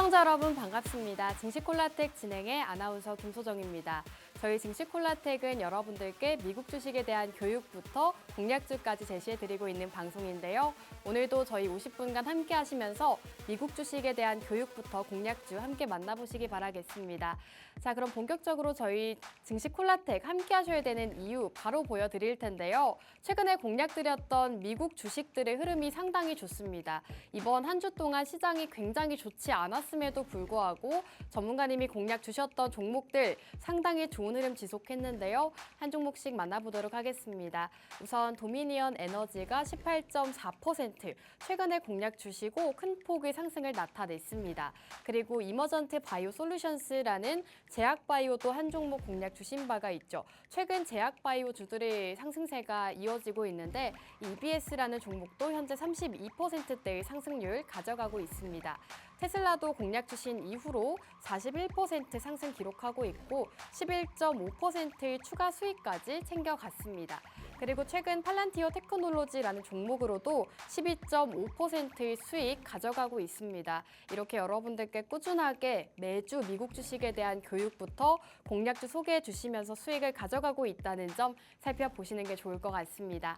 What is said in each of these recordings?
시청자 여러분 반갑습니다. 증시콜라텍 진행의 아나운서 김소정입니다. 저희 증시콜라텍은 여러분들께 미국 주식에 대한 교육부터 공략주까지 제시해드리고 있는 방송인데요. 오늘도 저희 50분간 함께 하시면서 미국 주식에 대한 교육부터 공략주 함께 만나보시기 바라겠습니다. 자, 그럼 본격적으로 저희 증시콜라텍 함께 하셔야 되는 이유 바로 보여드릴 텐데요. 최근에 공략드렸던 미국 주식들의 흐름이 상당히 좋습니다. 이번 한 주 동안 시장이 굉장히 좋지 않았음에도 불구하고 전문가님이 공략 주셨던 종목들 상당히 좋은 흐름 지속했는데요. 한 종목씩 만나보도록 하겠습니다. 우선 도미니언 에너지가 18.4% 최근에 공략 주시고 큰 폭의 상승을 나타냈습니다. 그리고 이머전트 바이오 솔루션스라는 제약바이오도 한 종목 공략 주신 바가 있죠. 최근 제약바이오 주들의 상승세가 이어지고 있는데 EBS라는 종목도 현재 32%대의 상승률 가져가고 있습니다. 테슬라도 공략 주신 이후로 41% 상승 기록하고 있고 11.5%의 추가 수익까지 챙겨갔습니다. 그리고 최근 팔란티오 테크놀로지라는 종목으로도 12.5%의 수익 가져가고 있습니다. 이렇게 여러분들께 꾸준하게 매주 미국 주식에 대한 교육부터 공략주 소개해 주시면서 수익을 가져가고 있다는 점 살펴보시는 게 좋을 것 같습니다.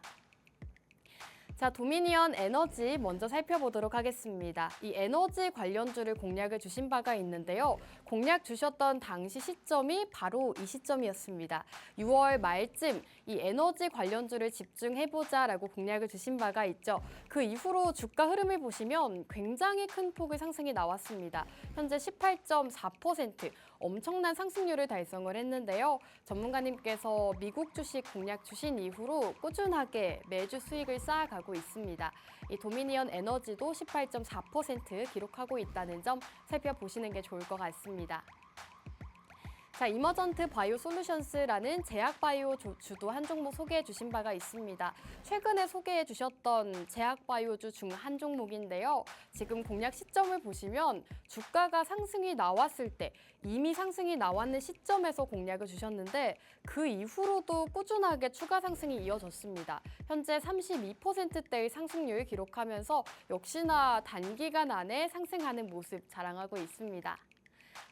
자, 도미니언 에너지 먼저 살펴보도록 하겠습니다. 이 에너지 관련주를 공략을 주신 바가 있는데요. 공략 주셨던 당시 시점이 바로 이 시점이었습니다. 6월 말쯤 이 에너지 관련주를 집중해보자라고 공략을 주신 바가 있죠. 그 이후로 주가 흐름을 보시면 굉장히 큰 폭의 상승이 나왔습니다. 현재 18.4% 엄청난 상승률을 달성을 했는데요. 전문가님께서 미국 주식 공략 주신 이후로 꾸준하게 매주 수익을 쌓아가고 있습니다. 이 도미니언 에너지도 18.4% 기록하고 있다는 점 살펴보시는 게 좋을 것 같습니다. 자, 이머전트 바이오 솔루션스라는 제약바이오 주도 한 종목 소개해 주신 바가 있습니다. 최근에 소개해 주셨던 제약바이오주 중 한 종목인데요. 지금 공략 시점을 보시면 주가가 상승이 나왔을 때 이미 상승이 나왔는 시점에서 공략을 주셨는데 그 이후로도 꾸준하게 추가 상승이 이어졌습니다. 현재 32%대의 상승률 기록하면서 역시나 단기간 안에 상승하는 모습 자랑하고 있습니다.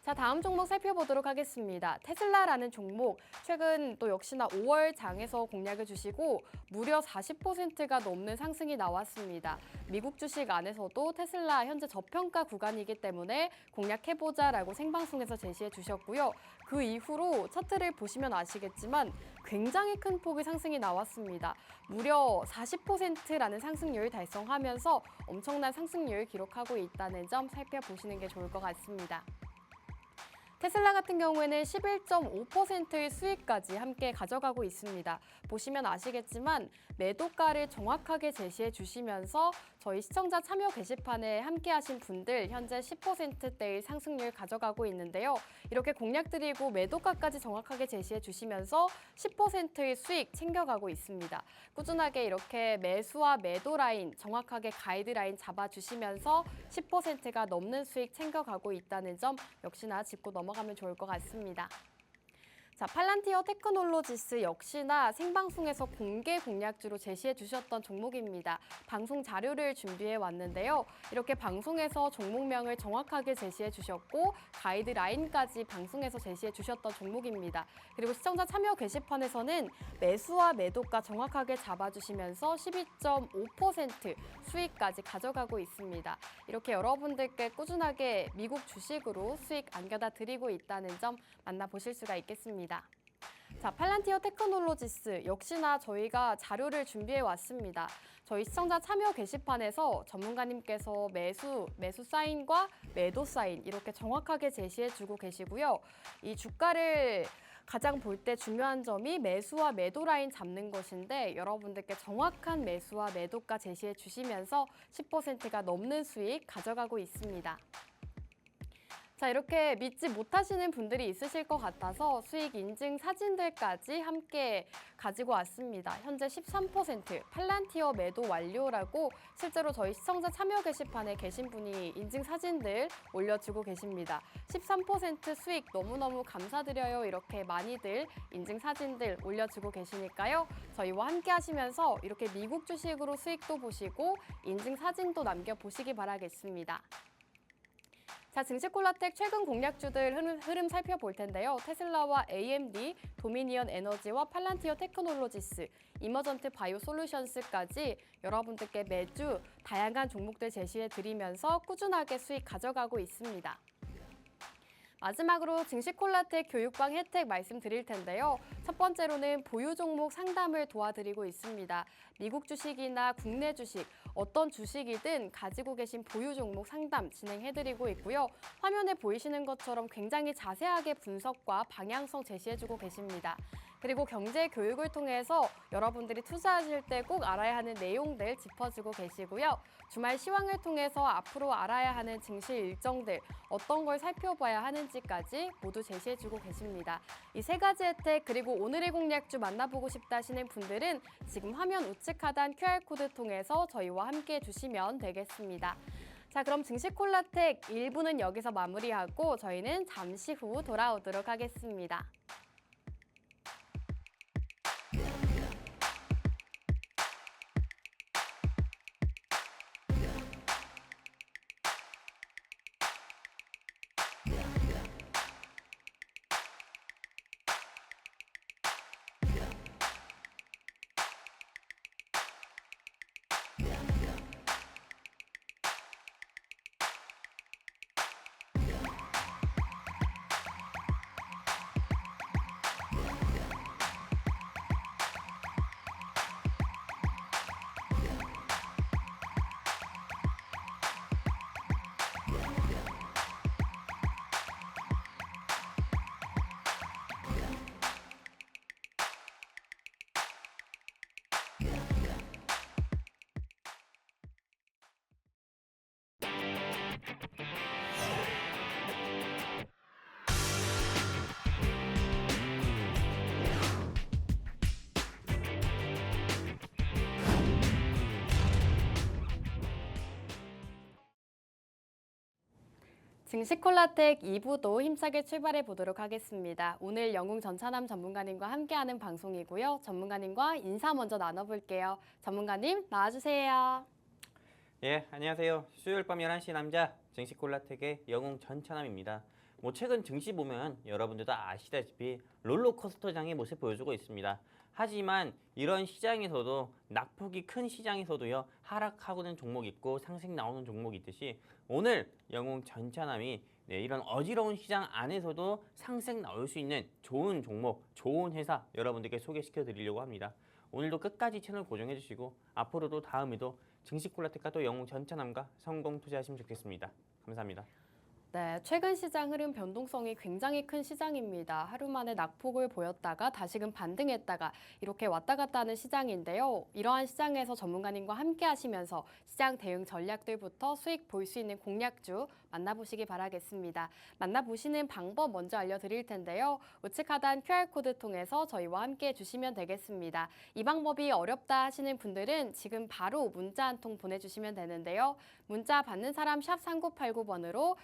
자, 다음 종목 살펴보도록 하겠습니다. 테슬라라는 종목, 최근 또 역시나 5월 장에서 공략을 주시고 무려 40%가 넘는 상승이 나왔습니다. 미국 주식 안에서도 테슬라 현재 저평가 구간이기 때문에 공략해보자라고 생방송에서 제시해 주셨고요. 그 이후로 차트를 보시면 아시겠지만 굉장히 큰 폭의 상승이 나왔습니다. 무려 40%라는 상승률 달성하면서 엄청난 상승률 기록하고 있다는 점 살펴보시는 게 좋을 것 같습니다. 테슬라 같은 경우에는 11.5%의 수익까지 함께 가져가고 있습니다. 보시면 아시겠지만 매도가를 정확하게 제시해 주시면서 저희 시청자 참여 게시판에 함께 하신 분들 현재 10%대의 상승률 가져가고 있는데요. 이렇게 공략드리고 매도가까지 정확하게 제시해 주시면서 10%의 수익 챙겨가고 있습니다. 꾸준하게 이렇게 매수와 매도 라인 정확하게 가이드라인 잡아주시면서 10%가 넘는 수익 챙겨가고 있다는 점 역시나 짚고 넘어가면 좋을 것 같습니다. 자, 팔란티오 테크놀로지스 역시나 생방송에서 공개 공략주로 제시해 주셨던 종목입니다. 방송 자료를 준비해 왔는데요. 이렇게 방송에서 종목명을 정확하게 제시해 주셨고 가이드라인까지 방송에서 제시해 주셨던 종목입니다. 그리고 시청자 참여 게시판에서는 매수와 매도가 정확하게 잡아주시면서 12.5% 수익까지 가져가고 있습니다. 이렇게 여러분들께 꾸준하게 미국 주식으로 수익 안겨다 드리고 있다는 점 만나보실 수가 있겠습니다. 자, 팔란티오 테크놀로지스 역시나 저희가 자료를 준비해 왔습니다. 저희 시청자 참여 게시판에서 전문가님께서 매수 사인과 매도 사인 이렇게 정확하게 제시해 주고 계시고요. 이 주가를 가장 볼 때 중요한 점이 매수와 매도 라인 잡는 것인데 여러분들께 정확한 매수와 매도가 제시해 주시면서 10%가 넘는 수익 가져가고 있습니다. 자, 이렇게 믿지 못하시는 분들이 있으실 것 같아서 수익 인증 사진들까지 함께 가지고 왔습니다. 현재 13% 팔란티어 매도 완료라고 실제로 저희 시청자 참여 게시판에 계신 분이 인증 사진들 올려주고 계십니다. 13% 수익 너무너무 감사드려요. 이렇게 많이들 인증 사진들 올려주고 계시니까요. 저희와 함께 하시면서 이렇게 미국 주식으로 수익도 보시고 인증 사진도 남겨보시기 바라겠습니다. 자, 증시콜라텍 최근 공략주들 흐름 살펴볼 텐데요. 테슬라와 AMD, 도미니언 에너지와 팔란티어 테크놀로지스, 이머전트 바이오 솔루션스까지 여러분들께 매주 다양한 종목들 제시해 드리면서 꾸준하게 수익 가져가고 있습니다. 마지막으로 증시콜라텍 교육방 혜택 말씀드릴 텐데요. 첫 번째로는 보유 종목 상담을 도와드리고 있습니다. 미국 주식이나 국내 주식, 어떤 주식이든 가지고 계신 보유 종목 상담 진행해드리고 있고요. 화면에 보이시는 것처럼 굉장히 자세하게 분석과 방향성 제시해주고 계십니다. 그리고 경제 교육을 통해서 여러분들이 투자하실 때 꼭 알아야 하는 내용들 짚어주고 계시고요. 주말 시황을 통해서 앞으로 알아야 하는 증시 일정들, 어떤 걸 살펴봐야 하는지까지 모두 제시해주고 계십니다. 이 세 가지 혜택 그리고 오늘의 공략주 만나보고 싶다 하시는 분들은 지금 화면 우측 하단 QR코드 통해서 저희와 함께 해주시면 되겠습니다. 자, 그럼 증시콜라텍 1부는 여기서 마무리하고 저희는 잠시 후 돌아오도록 하겠습니다. 증시콜라텍 2부도 힘차게 출발해 보도록 하겠습니다. 오늘 영웅 전찬함 전문가님과 함께하는 방송이고요. 전문가님과 인사 먼저 나눠볼게요. 전문가님 나와주세요. 예, 안녕하세요. 수요일 밤 11시 남자 증시콜라텍의 영웅 전찬함입니다. 최근 증시 보면 여러분들도 아시다시피 롤러코스터장의 모습 보여주고 있습니다. 하지만 이런 시장에서도 낙폭이 큰 시장에서도요 하락하고는 종목 있고 상승 나오는 종목이 있듯이 오늘 영웅 전찬함이 이런 어지러운 시장 안에서도 상승 나올 수 있는 좋은 종목, 좋은 회사 여러분들께 소개시켜 드리려고 합니다. 오늘도 끝까지 채널 고정해 주시고 앞으로도 다음에도 증시콜라텍과 또 영웅 전찬함과 성공 투자하시면 좋겠습니다. 감사합니다. 네, 최근 시장 흐름 변동성이 굉장히 큰 시장입니다. 하루 만에 낙폭을 보였다가 다시금 반등했다가 이렇게 왔다 갔다 하는 시장인데요. 이러한 시장에서 전문가님과 함께 하시면서 시장 대응 전략들부터 수익 볼 수 있는 공략주 만나보시기 바라겠습니다. 만나보시는 방법 먼저 알려드릴 텐데요. 우측 하단 QR코드 통해서 저희와 함께 해주시면 되겠습니다. 이 방법이 어렵다 하시는 분들은 지금 바로 문자 한 통 보내주시면 되는데요. 문자 받는 사람 샵 3989번으로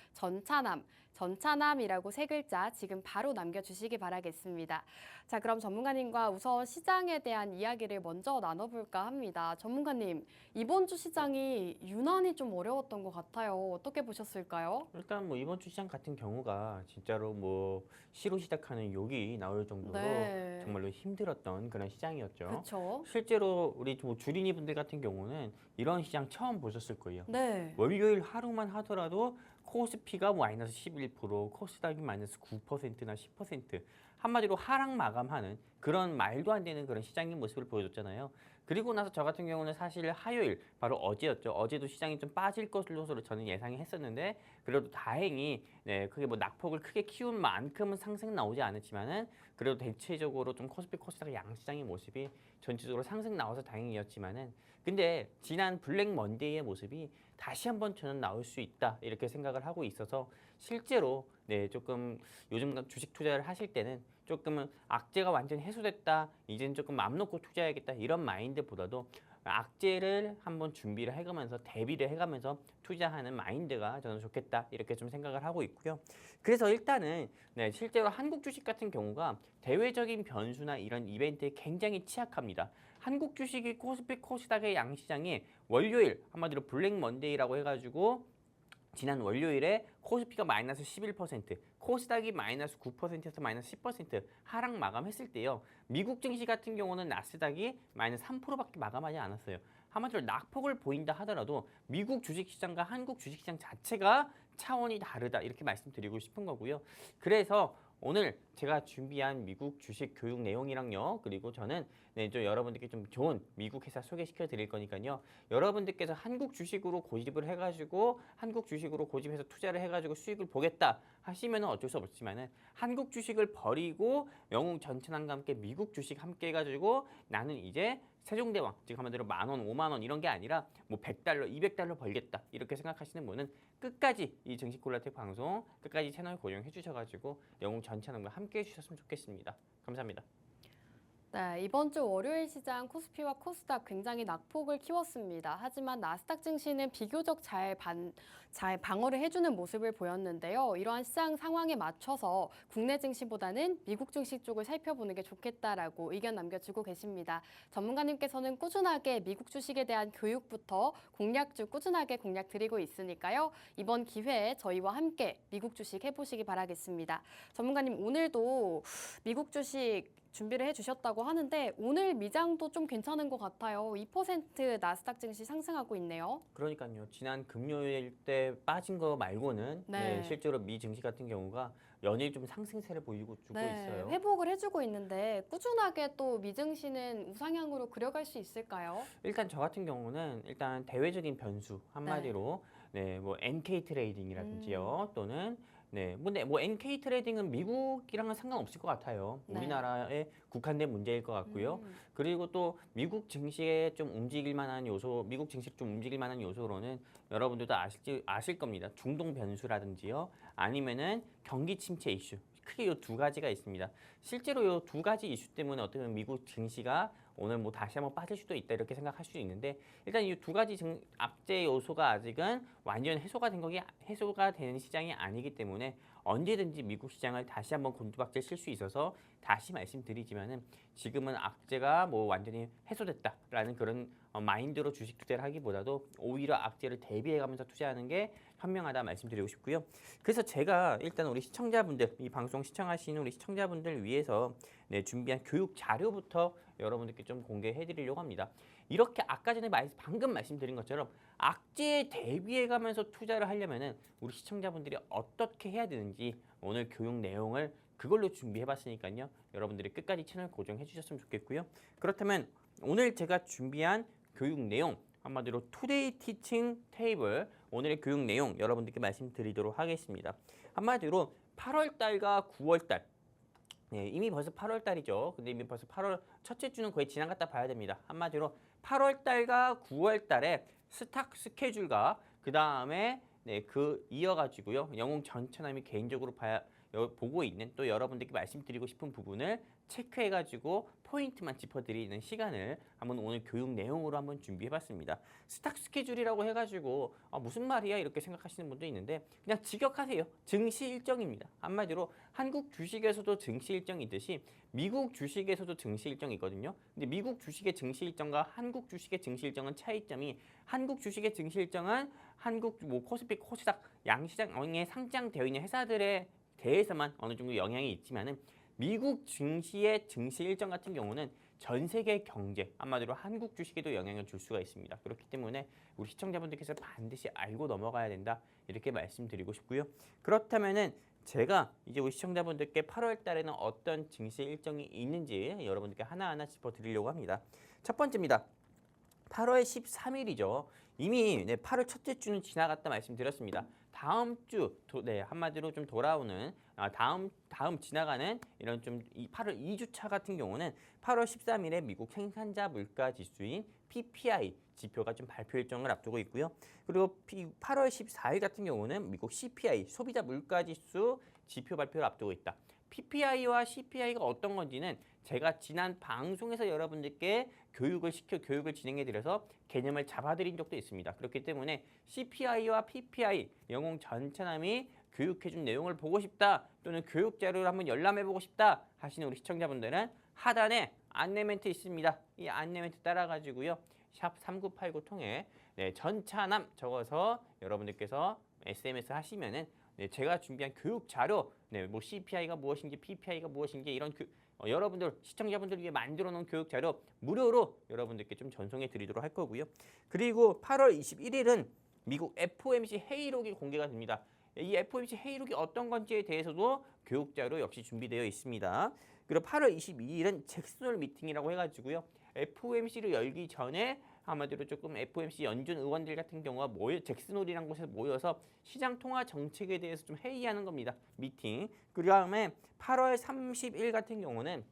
전찬함이라고 세 글자 지금 바로 남겨주시기 바라겠습니다. 자, 그럼 전문가님과 우선 시장에 대한 이야기를 먼저 나눠볼까 합니다. 전문가님, 이번 주 시장이 유난히 좀 어려웠던 것 같아요. 어떻게 보셨을까요? 일단 이번 주 시장 같은 경우가 진짜로 시로 시작하는 욕이 나올 정도로 네. 정말로 힘들었던 그런 시장이었죠. 그렇죠. 실제로 우리 주린이 분들 같은 경우는 이런 시장 처음 보셨을 거예요. 네. 월요일 하루만 하더라도 코스피가 마이너스 11%, 코스닥이 마이너스 9%나 10%, 한마디로 하락 마감하는 그런 말도 안 되는 그런 시장의 모습을 보여줬잖아요. 그리고 나서 저 같은 경우는 사실 화요일, 바로 어제였죠. 어제도 시장이 좀 빠질 것으로 저는 예상이 했었는데 그래도 다행히 크게 낙폭을 크게 키운 만큼은 상승 나오지 않았지만은 그래도 대체적으로 좀 코스피, 코스닥 양시장의 모습이 전체적으로 상승 나와서 다행이었지만은 근데 지난 블랙 먼데이의 모습이 다시 한번 저는 나올 수 있다 이렇게 생각을 하고 있어서 실제로 조금 요즘 주식 투자를 하실 때는 조금은 악재가 완전히 해소됐다 이제는 조금 맘 놓고 투자해야겠다 이런 마인드보다도 악재를 한번 준비를 해가면서 대비를 해가면서 투자하는 마인드가 저는 좋겠다 이렇게 좀 생각을 하고 있고요. 그래서 일단은 실제로 한국 주식 같은 경우가 대외적인 변수나 이런 이벤트에 굉장히 취약합니다. 한국 주식이 코스피 코스닥의 양시장이 월요일 한마디로 블랙 먼데이라고 해가지고 지난 월요일에 코스피가 마이너스 11%, 코스닥이 마이너스 9%에서 마이너스 10% 하락 마감했을 때요. 미국 증시 같은 경우는 나스닥이 마이너스 3%밖에 마감하지 않았어요. 한마디로 낙폭을 보인다 하더라도 미국 주식시장과 한국 주식시장 자체가 차원이 다르다 이렇게 말씀드리고 싶은 거고요. 그래서 오늘 제가 준비한 미국 주식 교육 내용이랑요. 그리고 저는 좀 여러분들께 좀 좋은 미국 회사 소개시켜 드릴 거니까요. 여러분들께서 한국 주식으로 고집을 해가지고 한국 주식으로 고집해서 투자를 해가지고 수익을 보겠다 하시면 어쩔 수 없지만은 한국 주식을 버리고 영웅 전천왕과 함께 미국 주식 함께 해가지고 나는 이제 세종대왕, 즉 한마디로 10,000원, 50,000원 이런 게 아니라 뭐 $100, $200 벌겠다 이렇게 생각하시는 분은 끝까지 이 증시콜라텍 방송 끝까지 채널 고정해 주셔가지고 영웅 전천왕과 함께 해주셨으면 좋겠습니다. 감사합니다. 네, 이번 주 월요일 시장 코스피와 코스닥 굉장히 낙폭을 키웠습니다. 하지만 나스닥 증시는 비교적 잘 방어를 해주는 모습을 보였는데요. 이러한 시장 상황에 맞춰서 국내 증시보다는 미국 증시 쪽을 살펴보는 게 좋겠다라고 의견 남겨주고 계십니다. 전문가님께서는 꾸준하게 미국 주식에 대한 교육부터 공략주 꾸준하게 공략 드리고 있으니까요. 이번 기회에 저희와 함께 미국 주식 해보시기 바라겠습니다. 전문가님 오늘도 미국 주식 준비를 해주셨다고 하는데 오늘 미장도 좀 괜찮은 것 같아요. 2% 나스닥 증시 상승하고 있네요. 그러니까요. 지난 금요일 때 빠진 거 말고는 네. 실제로 미 증시 같은 경우가 연일 좀 상승세를 보이고 주고 있어요. 회복을 해주고 있는데 꾸준하게 또 미증시는 우상향으로 그려갈 수 있을까요? 일단 저 같은 경우는 일단 대외적인 변수 한마디로 뭐 NK 트레이딩이라든지요. 또는 근데 뭐 NK 트레이딩은 미국이랑은 상관없을 것 같아요. 네. 우리나라에 국한된 문제일 것 같고요. 그리고 또 미국 증시에 좀 움직일 만한 요소, 미국 증시를 좀 움직일 만한 요소로는 여러분들도 아실 겁니다. 중동 변수라든지요. 아니면은 경기 침체 이슈. 크게 이 두 가지가 있습니다. 실제로 이 두 가지 이슈 때문에 어떻게 보면 미국 증시가 오늘 뭐 다시 한번 빠질 수도 있다 이렇게 생각할 수 있는데 일단 이 두 가지 악재 요소가 아직은 완전 해소가 되는 시장이 아니기 때문에 언제든지 미국 시장을 다시 한번 곤두박질 칠 수 있어서 다시 말씀드리지만은 지금은 악재가 뭐 완전히 해소됐다라는 그런 마인드로 주식 투자를 하기보다도 오히려 악재를 대비해가면서 투자하는 게 현명하다 말씀드리고 싶고요. 그래서 제가 일단 우리 시청자분들, 이 방송 시청하시는 우리 시청자분들 위해서 준비한 교육 자료부터 여러분들께 좀 공개해드리려고 합니다. 이렇게 아까 전에 방금 말씀드린 것처럼 악재에 대비해가면서 투자를 하려면은 우리 시청자분들이 어떻게 해야 되는지 오늘 교육 내용을 그걸로 준비해봤으니까요. 여러분들이 끝까지 채널 고정해 주셨으면 좋겠고요. 그렇다면 오늘 제가 준비한 교육 내용 한마디로 투데이 티칭 테이블 오늘의 교육 내용 여러분들께 말씀드리도록 하겠습니다. 한마디로 8월 달과 9월 달 이미 벌써 8월 달이죠. 근데 이미 벌써 8월 첫째 주는 거의 지나갔다 봐야 됩니다. 한마디로 8월 달과 9월 달에 스탁 스케줄과 그 다음에 그 이어가지고요. 영웅 전천함이 개인적으로 보고 있는 또 여러분들께 말씀드리고 싶은 부분을 체크해가지고 포인트만 짚어드리는 시간을 한번 오늘 교육 내용으로 한번 준비해봤습니다. 스탁 스케줄이라고 해가지고 무슨 말이야 이렇게 생각하시는 분도 있는데 그냥 직역하세요. 증시 일정입니다. 한마디로 한국 주식에서도 증시 일정이 있듯이 미국 주식에서도 증시 일정이 있거든요. 근데 미국 주식의 증시 일정과 한국 주식의 증시 일정은 차이점이 한국 주식의 증시 일정은 한국 뭐 코스피, 코스닥 양시장에 상장되어 있는 회사들에 대해서만 어느 정도 영향이 있지만은 미국 증시의 증시 일정 같은 경우는 전 세계 경제, 한마디로 한국 주식에도 영향을 줄 수가 있습니다. 그렇기 때문에 우리 시청자분들께서 반드시 알고 넘어가야 된다. 이렇게 말씀드리고 싶고요. 그렇다면은 제가 이제 우리 시청자분들께 8월 달에는 어떤 증시 일정이 있는지 여러분들께 하나하나 짚어드리려고 합니다. 첫 번째입니다. 8월 13일이죠. 이미 8월 첫째 주는 지나갔다 말씀드렸습니다. 다음 주 한마디로 좀 돌아오는 다음 지나가는 이런 좀 8월 2주차 같은 경우는 8월 13일에 미국 생산자 물가 지수인 PPI 지표가 좀 발표 일정을 앞두고 있고요. 그리고 8월 14일 같은 경우는 미국 CPI 소비자 물가 지수 지표 발표를 앞두고 있다. PPI와 CPI가 어떤 건지는 제가 지난 방송에서 여러분들께 교육을 진행해 드려서 개념을 잡아드린 적도 있습니다. 그렇기 때문에 CPI와 PPI 영웅 전천함이 교육해준 내용을 보고 싶다 또는 교육 자료를 한번 열람해보고 싶다 하시는 우리 시청자분들은 하단에 안내 멘트 있습니다. 이 안내 멘트 따라가지고요. 샵 3989 통해 네, 전차남 적어서 여러분들께서 SMS 하시면은 네, 제가 준비한 교육 자료, 네, 뭐 CPI가 무엇인지, PPI가 무엇인지 이런 여러분들 시청자분들 위해 만들어 놓은 교육 자료 무료로 여러분들께 좀 전송해 드리도록 할 거고요. 그리고 8월 21일은 미국 FOMC 회의록이 공개가 됩니다. 이 FOMC 회의록이 어떤 건지에 대해서도 교육 자료 역시 준비되어 있습니다. 그리고 8월 22일은 잭슨홀 미팅이라고 해가지고요. FOMC를 열기 전에 한마디로 조금 FOMC 연준 의원들 같은 경우가 잭슨홀이라는 곳에서 모여서 시장 통화 정책에 대해서 좀 회의하는 겁니다. 미팅. 그 다음에 8월 30일 같은 경우는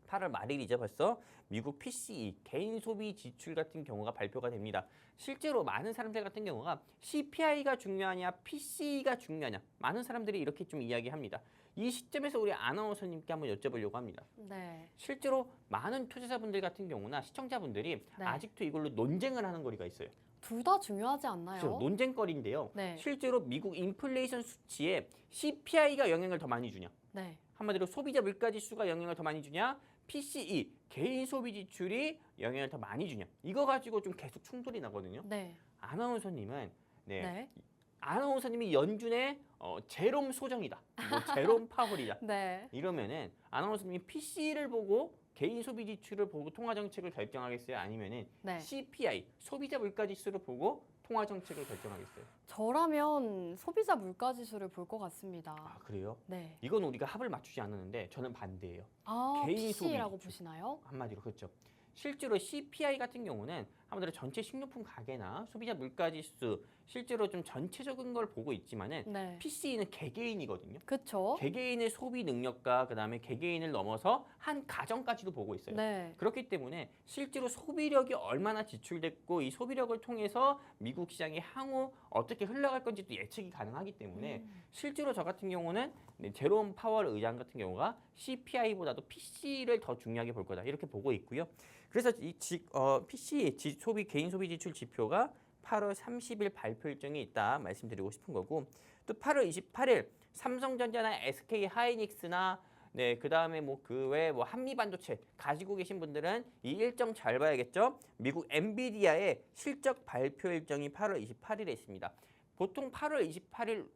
8월 말일이죠 벌써 미국 PCE 개인 소비 지출 같은 경우가 발표가 됩니다. 실제로 많은 사람들 같은 경우가 CPI가 중요하냐 PCE가 중요하냐 많은 사람들이 이렇게 좀 이야기합니다. 이 시점에서 우리 아나운서님께 한번 여쭤보려고 합니다. 네. 실제로 많은 투자자분들 같은 경우나 시청자분들이 네. 아직도 이걸로 논쟁을 하는 거리가 있어요. 둘 다 중요하지 않나요? 그렇죠. 논쟁거리인데요. 네. 실제로 미국 인플레이션 수치에 CPI가 영향을 더 많이 주냐? 네. 한마디로 소비자 물가지수가 영향을 더 많이 주냐? PCE 개인 소비 지출이 영향을 더 많이 주냐? 이거 가지고 좀 계속 충돌이 나거든요. 네. 아나운서님은 네. 아나운서님이 연준의 제롬 소정이다, 뭐 제롬 파월이다. 네. 이러면은 아나운서님이 PC를 보고 개인 소비 지출을 보고 통화 정책을 결정하겠어요? 아니면은 네. CPI 소비자 물가지수를 보고 통화 정책을 결정하겠어요? 저라면 소비자 물가 지수를 볼 것 같습니다. 아 그래요? 네. 이건 우리가 합을 맞추지 않았는데 저는 반대예요. 아, 개인 PC라고 소비 지출. 보시나요? 한마디로 그렇죠. 실제로 CPI 같은 경우는 한마디로 전체 식료품 가게나 소비자 물가지수 실제로 좀 전체적인 걸 보고 있지만은 네. PCE는 개개인이거든요. 그쵸? 개개인의 소비 능력과 그다음에 개개인을 넘어서 한 가정까지도 보고 있어요. 네. 그렇기 때문에 실제로 소비력이 얼마나 지출됐고 이 소비력을 통해서 미국 시장이 향후 어떻게 흘러갈 건지도 예측이 가능하기 때문에 실제로 저 같은 경우는 제롬 파월 의장 같은 경우가 CPI보다도 PC를 더 중요하게 볼 거다 이렇게 보고 있고요. 그래서 이 PC 소비 개인 소비 지출 지표가 8월 30일 발표 일정이 있다 말씀드리고 싶은 거고 또 8월 28일 삼성전자나 SK 하이닉스나 네, 그다음에 뭐 그 외에 뭐 한미 반도체 가지고 계신 분들은 이 일정 잘 봐야겠죠. 미국 엔비디아의 실적 발표 일정이 8월 28일에 있습니다. 보통 8월 28일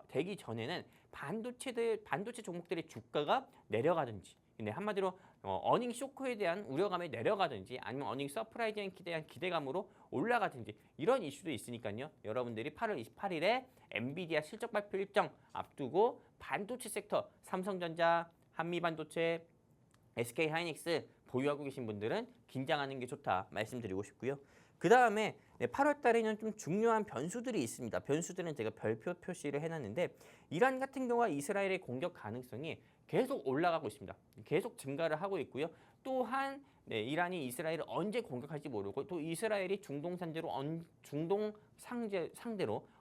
되기 전에는 반도체 종목들의 주가가 내려가든지 근데 한마디로 어닝 쇼크에 대한 우려감에 내려가든지 아니면 어닝 서프라이즈에 대한 기대감으로 올라가든지 이런 이슈도 있으니까요. 여러분들이 8월 28일에 엔비디아 실적 발표 일정 앞두고 반도체 섹터 삼성전자, 한미반도체, SK 하이닉스 보유하고 계신 분들은 긴장하는 게 좋다 말씀드리고 싶고요. 그 다음에 8월 달에는 좀 중요한 변수들이 있습니다. 변수들은 제가 별표 표시를 해놨는데 이란 같은 경우와 이스라엘의 공격 가능성이 계속 올라가고 있습니다. 계속 증가를 하고 있고요. 또한 이란이 이스라엘을 언제 공격할지 모르고 또 이스라엘이 중동 상대로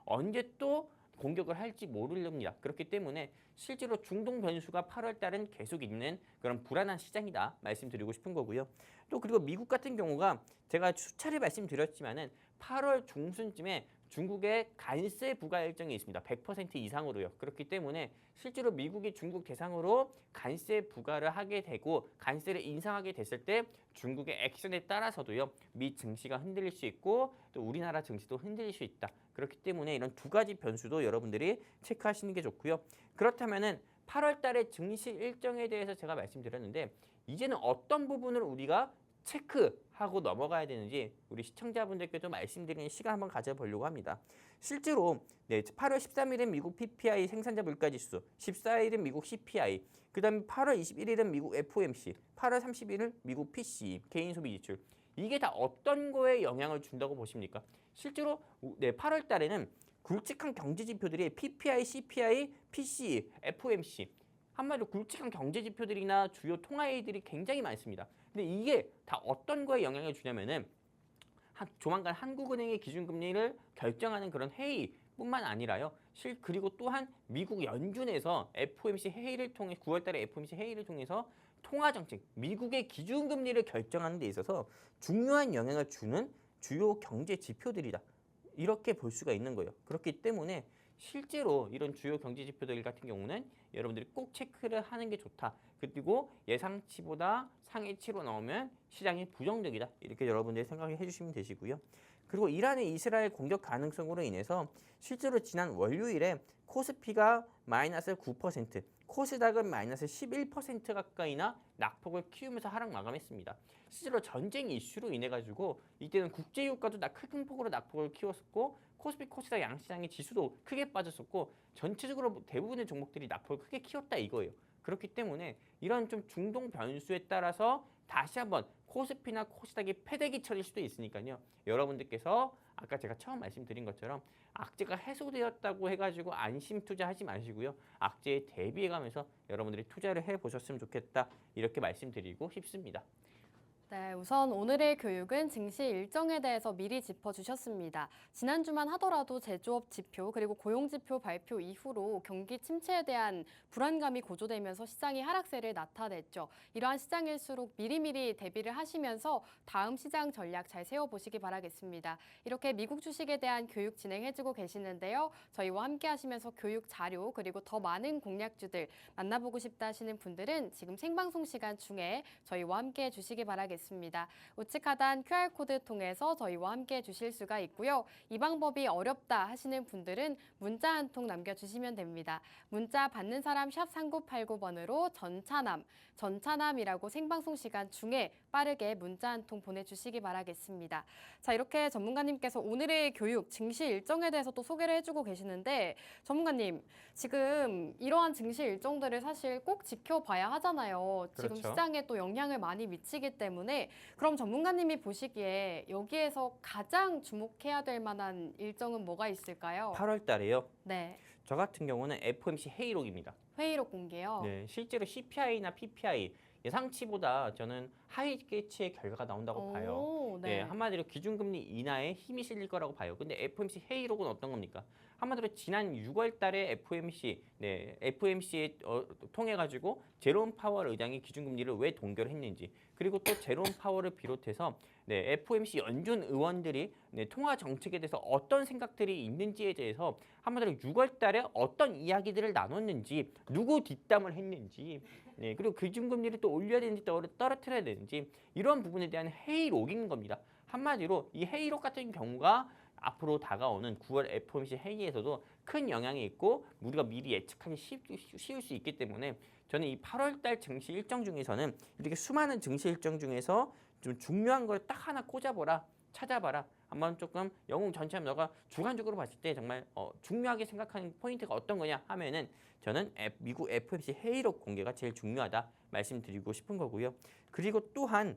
언제 또 공격을 할지 모르렵니다. 그렇기 때문에 실제로 중동 변수가 8월 달은 계속 있는 그런 불안한 시장이다 말씀드리고 싶은 거고요. 또 그리고 미국 같은 경우가 제가 수차례 말씀드렸지만은 8월 중순쯤에 중국의 관세 부과 일정이 있습니다. 100% 이상으로요. 그렇기 때문에 실제로 미국이 중국 대상으로 관세 부과를 하게 되고 관세를 인상하게 됐을 때 중국의 액션에 따라서도요. 미 증시가 흔들릴 수 있고 또 우리나라 증시도 흔들릴 수 있다. 그렇기 때문에 이런 두 가지 변수도 여러분들이 체크하시는 게 좋고요. 그렇다면은 8월 달의 증시 일정에 대해서 제가 말씀드렸는데 이제는 어떤 부분을 우리가 체크하고 넘어가야 되는지 우리 시청자분들께도 말씀드리는 시간 한번 가져보려고 합니다. 실제로 8월 13일은 미국 PPI 생산자 물가지수, 14일은 미국 CPI, 그 다음에 8월 21일은 미국 FOMC, 8월 30일은 미국 PCE, 개인 소비 지출. 이게 다 어떤 거에 영향을 준다고 보십니까? 실제로 8월 달에는 굵직한 경제 지표들이 PPI, CPI, PCE, FOMC 한마디로 굵직한 경제 지표들이나 주요 통화회의들이 굉장히 많습니다. 근데 이게 다 어떤 거에 영향을 주냐면은 조만간 한국은행의 기준금리를 결정하는 그런 회의뿐만 아니라요. 그리고 또한 미국 연준에서 FOMC 회의를 통해 9월달에 FOMC 회의를 통해서 통화정책, 미국의 기준금리를 결정하는 데 있어서 중요한 영향을 주는 주요 경제 지표들이다. 이렇게 볼 수가 있는 거예요. 그렇기 때문에 실제로 이런 주요 경제 지표들 같은 경우는 여러분들이 꼭 체크를 하는 게 좋다. 그리고 예상치보다 상해치로 나오면 시장이 부정적이다. 이렇게 여러분들이 생각해 주시면 되시고요. 그리고 이란의 이스라엘 공격 가능성으로 인해서 실제로 지난 월요일에 코스피가 마이너스 9%, 코스닥은 마이너스 11% 가까이나 낙폭을 키우면서 하락 마감했습니다. 실제로 전쟁 이슈로 인해 가지고 이때는 국제유가도 큰 폭으로 낙폭을 키웠었고 코스피, 코스닥 양시장의 지수도 크게 빠졌었고 전체적으로 대부분의 종목들이 낙폭을 크게 키웠다 이거예요. 그렇기 때문에 이런 좀 중동 변수에 따라서 다시 한번 코스피나 코스닥이 패대기 쳐질 수도 있으니까요. 여러분들께서 아까 제가 처음 말씀드린 것처럼 악재가 해소되었다고 해가지고 안심 투자하지 마시고요. 악재에 대비해가면서 여러분들이 투자를 해보셨으면 좋겠다. 이렇게 말씀드리고 싶습니다. 네, 우선 오늘의 교육은 증시 일정에 대해서 미리 짚어주셨습니다. 지난주만 하더라도 제조업 지표 그리고 고용 지표 발표 이후로 경기 침체에 대한 불안감이 고조되면서 시장이 하락세를 나타냈죠. 이러한 시장일수록 미리미리 대비를 하시면서 다음 시장 전략 잘 세워보시기 바라겠습니다. 이렇게 미국 주식에 대한 교육 진행해주고 계시는데요. 저희와 함께 하시면서 교육 자료 그리고 더 많은 공략주들 만나보고 싶다 하시는 분들은 지금 생방송 시간 중에 저희와 함께 해주시기 바라겠습니다. 우측 하단 QR코드 통해서 저희와 함께 해주실 수가 있고요. 이 방법이 어렵다 하시는 분들은 문자 한 통 남겨주시면 됩니다. 문자 받는 사람 샵 3989번으로 전차남이라고 생방송 시간 중에 빠르게 문자 한 통 보내주시기 바라겠습니다. 자, 이렇게 전문가님께서 오늘의 교육, 증시 일정에 대해서 또 소개를 해주고 계시는데 전문가님, 지금 이러한 증시 일정들을 사실 꼭 지켜봐야 하잖아요. 지금 그렇죠. 시장에 또 영향을 많이 미치기 때문에 그럼 전문가님이 보시기에 여기에서 가장 주목해야 될 만한 일정은 뭐가 있을까요? 8월 달에요. 네, 저 같은 경우는 FOMC 회의록입니다. 회의록 공개요. 네, 실제로 CPI나 PPI 예상치보다 저는 하이계치의 결과가 나온다고 봐요. 오, 네, 네. 한마디로 기준금리 인하에 힘이 실릴 거라고 봐요. 근데 FOMC 회의록은 어떤 겁니까? 한마디로 지난 6월 달에 FOMC에 통해 가지고 제롬 파월 의장이 기준금리를 왜 동결을 했는지, 그리고 또 제롬 파월을 비롯해서 FOMC 연준 의원들이 통화 정책에 대해서 어떤 생각들이 있는지에 대해서 한마디로 6월 달에 어떤 이야기들을 나눴는지, 누구 뒷담을 했는지, 그리고 기준금리를 또 올려야 되는지 떨어뜨려야 되는지, 이런 부분에 대한 회의록인 겁니다. 한마디로 이 회의록 같은 경우가 앞으로 다가오는 9월 FOMC 회의에서도 큰 영향이 있고 우리가 미리 예측하기 쉬울 수 있기 때문에 저는 이 8월 달 증시 일정 중에서는 이렇게 수많은 증시 일정 중에서 좀 중요한 걸 딱 하나 꽂아보라, 찾아봐라. 한번 조금 영웅 전체하면 너가 주관적으로 봤을 때 정말 중요하게 생각하는 포인트가 어떤 거냐 하면은 저는 미국 FOMC 회의록 공개가 제일 중요하다 말씀드리고 싶은 거고요. 그리고 또한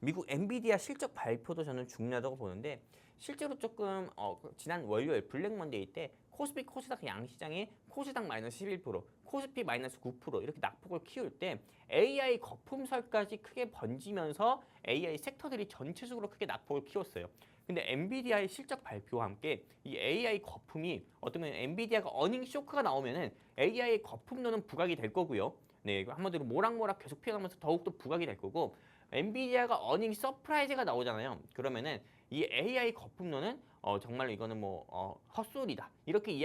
미국 엔비디아 실적 발표도 저는 중요하다고 보는데 실제로 조금 지난 월요일 블랙 먼데이 때 코스피 코스닥 양시장이 코스닥 마이너스 11%, 코스피 마이너스 9% 이렇게 낙폭을 키울 때 AI 거품설까지 크게 번지면서 AI 섹터들이 전체적으로 크게 낙폭을 키웠어요. 근데 엔비디아의 실적 발표와 함께 이 AI 거품이 어떤 엔비디아가 어닝 쇼크가 나오면은 AI 거품론은 부각이 될 거고요. 네, 한마디로 모락모락 계속 피어나면서 더욱더 부각이 될 거고 엔비디아가 어닝 서프라이즈가 나오잖아요. 그러면은 이 AI 거품론은 정말로 이거는 헛소리다. 이렇게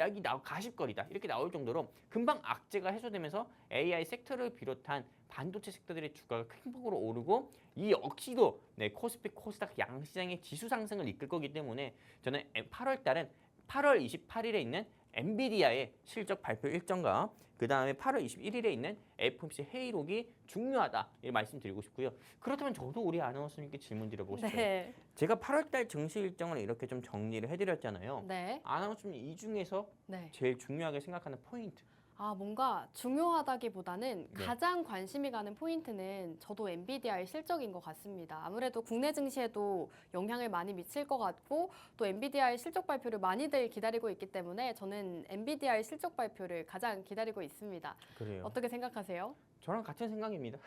가십거리다. 이렇게 나올 정도로 금방 악재가 해소되면서 AI 섹터를 비롯한 반도체 섹터들의 주가가 큰 폭으로 오르고 이 역시도 코스피 코스닥 양시장의 지수 상승을 이끌 거기 때문에 저는 8월 달은 8월 28일에 있는 엔비디아의 실적 발표 일정과 그 다음에 8월 21일에 있는 FOMC 회의록이 중요하다 이 말씀드리고 싶고요. 그렇다면 저도 우리 아나운서님께 질문 드려보고 싶어요. 네. 제가 8월달 증시 일정을 이렇게 좀 정리를 해드렸잖아요. 네. 아나운서님 이 중에서 네. 제일 중요하게 생각하는 포인트. 뭔가 중요하다기보다는 네. 가장 관심이 가는 포인트는 저도 엔비디아의 실적인 것 같습니다. 아무래도 국내 증시에도 영향을 많이 미칠 것 같고 또 엔비디아의 실적 발표를 많이들 기다리고 있기 때문에 저는 엔비디아의 실적 발표를 가장 기다리고 있습니다. 그래요. 어떻게 생각하세요? 저랑 같은 생각입니다.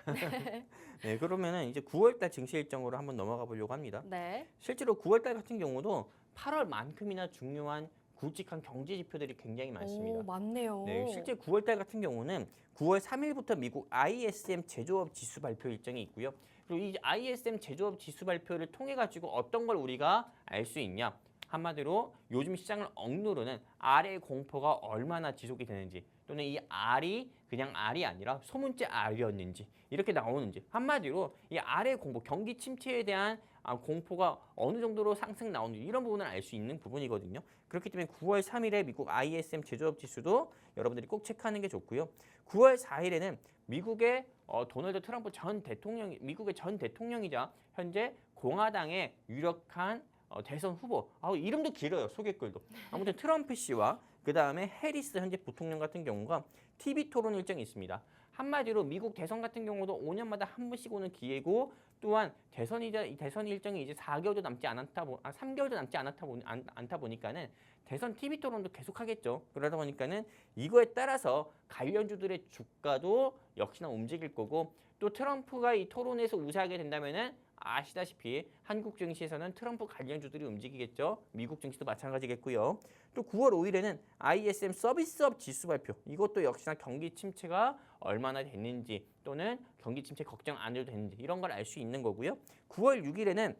네, 그러면은 이제 9월달 증시 일정으로 한번 넘어가 보려고 합니다. 네. 실제로 9월달 같은 경우도 8월만큼이나 중요한 굵직한 경제 지표들이 굉장히 많습니다. 오, 많네요. 네, 실제 9월달 같은 경우는 9월 3일부터 미국 ISM 제조업 지수 발표 일정이 있고요. 그리고 이 ISM 제조업 지수 발표를 통해 가지고 어떤 걸 우리가 알 수 있냐? 한마디로 요즘 시장을 억누르는 R의 공포가 얼마나 지속이 되는지 또는 이 R이 그냥 R이 아니라 소문째 R이었는지 이렇게 나오는지 한마디로 이 R의 공포, 경기 침체에 대한 공포가 어느 정도로 상승 나오는지 이런 부분을 알 수 있는 부분이거든요. 그렇기 때문에 9월 3일에 미국 ISM 제조업 지수도 여러분들이 꼭 체크하는 게 좋고요. 9월 4일에는 미국의 도널드 트럼프 전 대통령이 미국의 전 대통령이자 현재 공화당의 유력한 대선 후보. 이름도 길어요. 소개글도. 아무튼 트럼프 씨와 그다음에 해리스 현재 부통령 같은 경우가 TV 토론 일정이 있습니다. 한마디로 미국 대선 같은 경우도 5년마다 한 번씩 오는 기회고 또한 대선 일정이 이제 4개월도 남지 않았다 3개월도 남지 않다 보니까는 대선 TV 토론도 계속하겠죠. 그러다 보니까는 이거에 따라서 관련주들의 주가도 역시나 움직일 거고 또 트럼프가 이 토론에서 우세하게 된다면은 아시다시피 한국 증시에서는 트럼프 관련주들이 움직이겠죠. 미국 증시도 마찬가지겠고요. 또 9월 5일에는 ISM 서비스업 지수 발표. 이것도 역시나 경기 침체가 얼마나 됐는지 또는 경기 침체 걱정 안 해도 되는지 이런 걸 알 수 있는 거고요. 9월 6일에는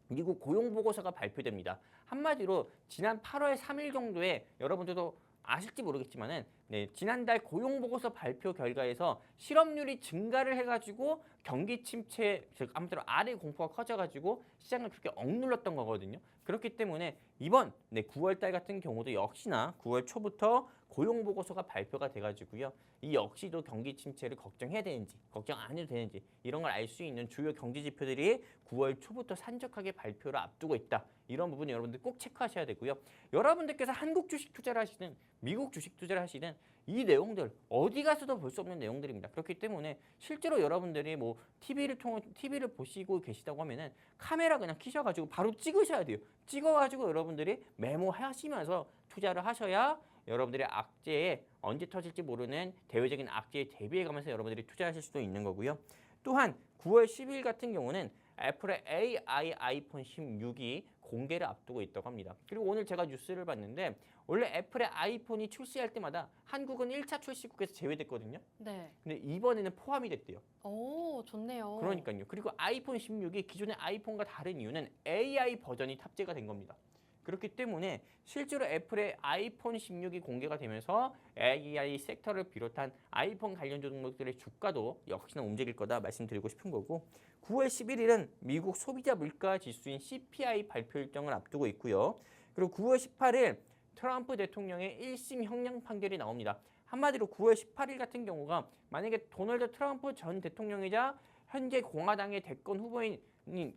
미국 고용 보고서가 발표됩니다. 한마디로 지난 8월 3일 정도에 여러분들도 아실지 모르겠지만은 지난달 고용 보고서 발표 결과에서 실업률이 증가를 해가지고 경기 침체, 즉 아무쪼록 아래 공포가 커져가지고 시장을 그렇게 억눌렀던 거거든요. 그렇기 때문에 이번 9월 달 같은 경우도 역시나 9월 초부터 고용 보고서가 발표가 돼가지고요. 이 역시도 경기 침체를 걱정해야 되는지, 걱정 안 해도 되는지 이런 걸 알 수 있는 주요 경제 지표들이 9월 초부터 산적하게 발표를 앞두고 있다. 이런 부분 여러분들 꼭 체크하셔야 되고요. 여러분들께서 한국 주식 투자를 하시든 미국 주식 투자를 하시든 이 내용들 어디 가서도 볼 수 없는 내용들입니다. 그렇기 때문에 실제로 여러분들이 뭐 TV를 보시고 계시다고 하면은 카메라 그냥 켜셔가지고 바로 찍으셔야 돼요. 찍어가지고 여러분들이 메모하시면서 투자를 하셔야 여러분들의 악재에 언제 터질지 모르는 대외적인 악재에 대비해가면서 여러분들이 투자하실 수도 있는 거고요. 또한 9월 10일 같은 경우는 애플의 AI 아이폰 16이 공개를 앞두고 있다고 합니다. 그리고 오늘 제가 뉴스를 봤는데 원래 애플의 아이폰이 출시할 때마다 한국은 1차 출시국에서 제외됐거든요. 네. 근데 이번에는 포함이 됐대요. 오, 좋네요. 그러니까요. 그리고 아이폰 16이 기존의 아이폰과 다른 이유는 AI 버전이 탑재가 된 겁니다. 그렇기 때문에 실제로 애플의 아이폰 16이 공개가 되면서 AI 섹터를 비롯한 아이폰 관련 종목들의 주가도 역시나 움직일 거다 말씀드리고 싶은 거고 9월 11일은 미국 소비자 물가 지수인 CPI 발표 일정을 앞두고 있고요. 그리고 9월 18일 트럼프 대통령의 1심 형량 판결이 나옵니다. 한마디로 9월 18일 같은 경우가 만약에 도널드 트럼프 전 대통령이자 현재 공화당의 대권 후보인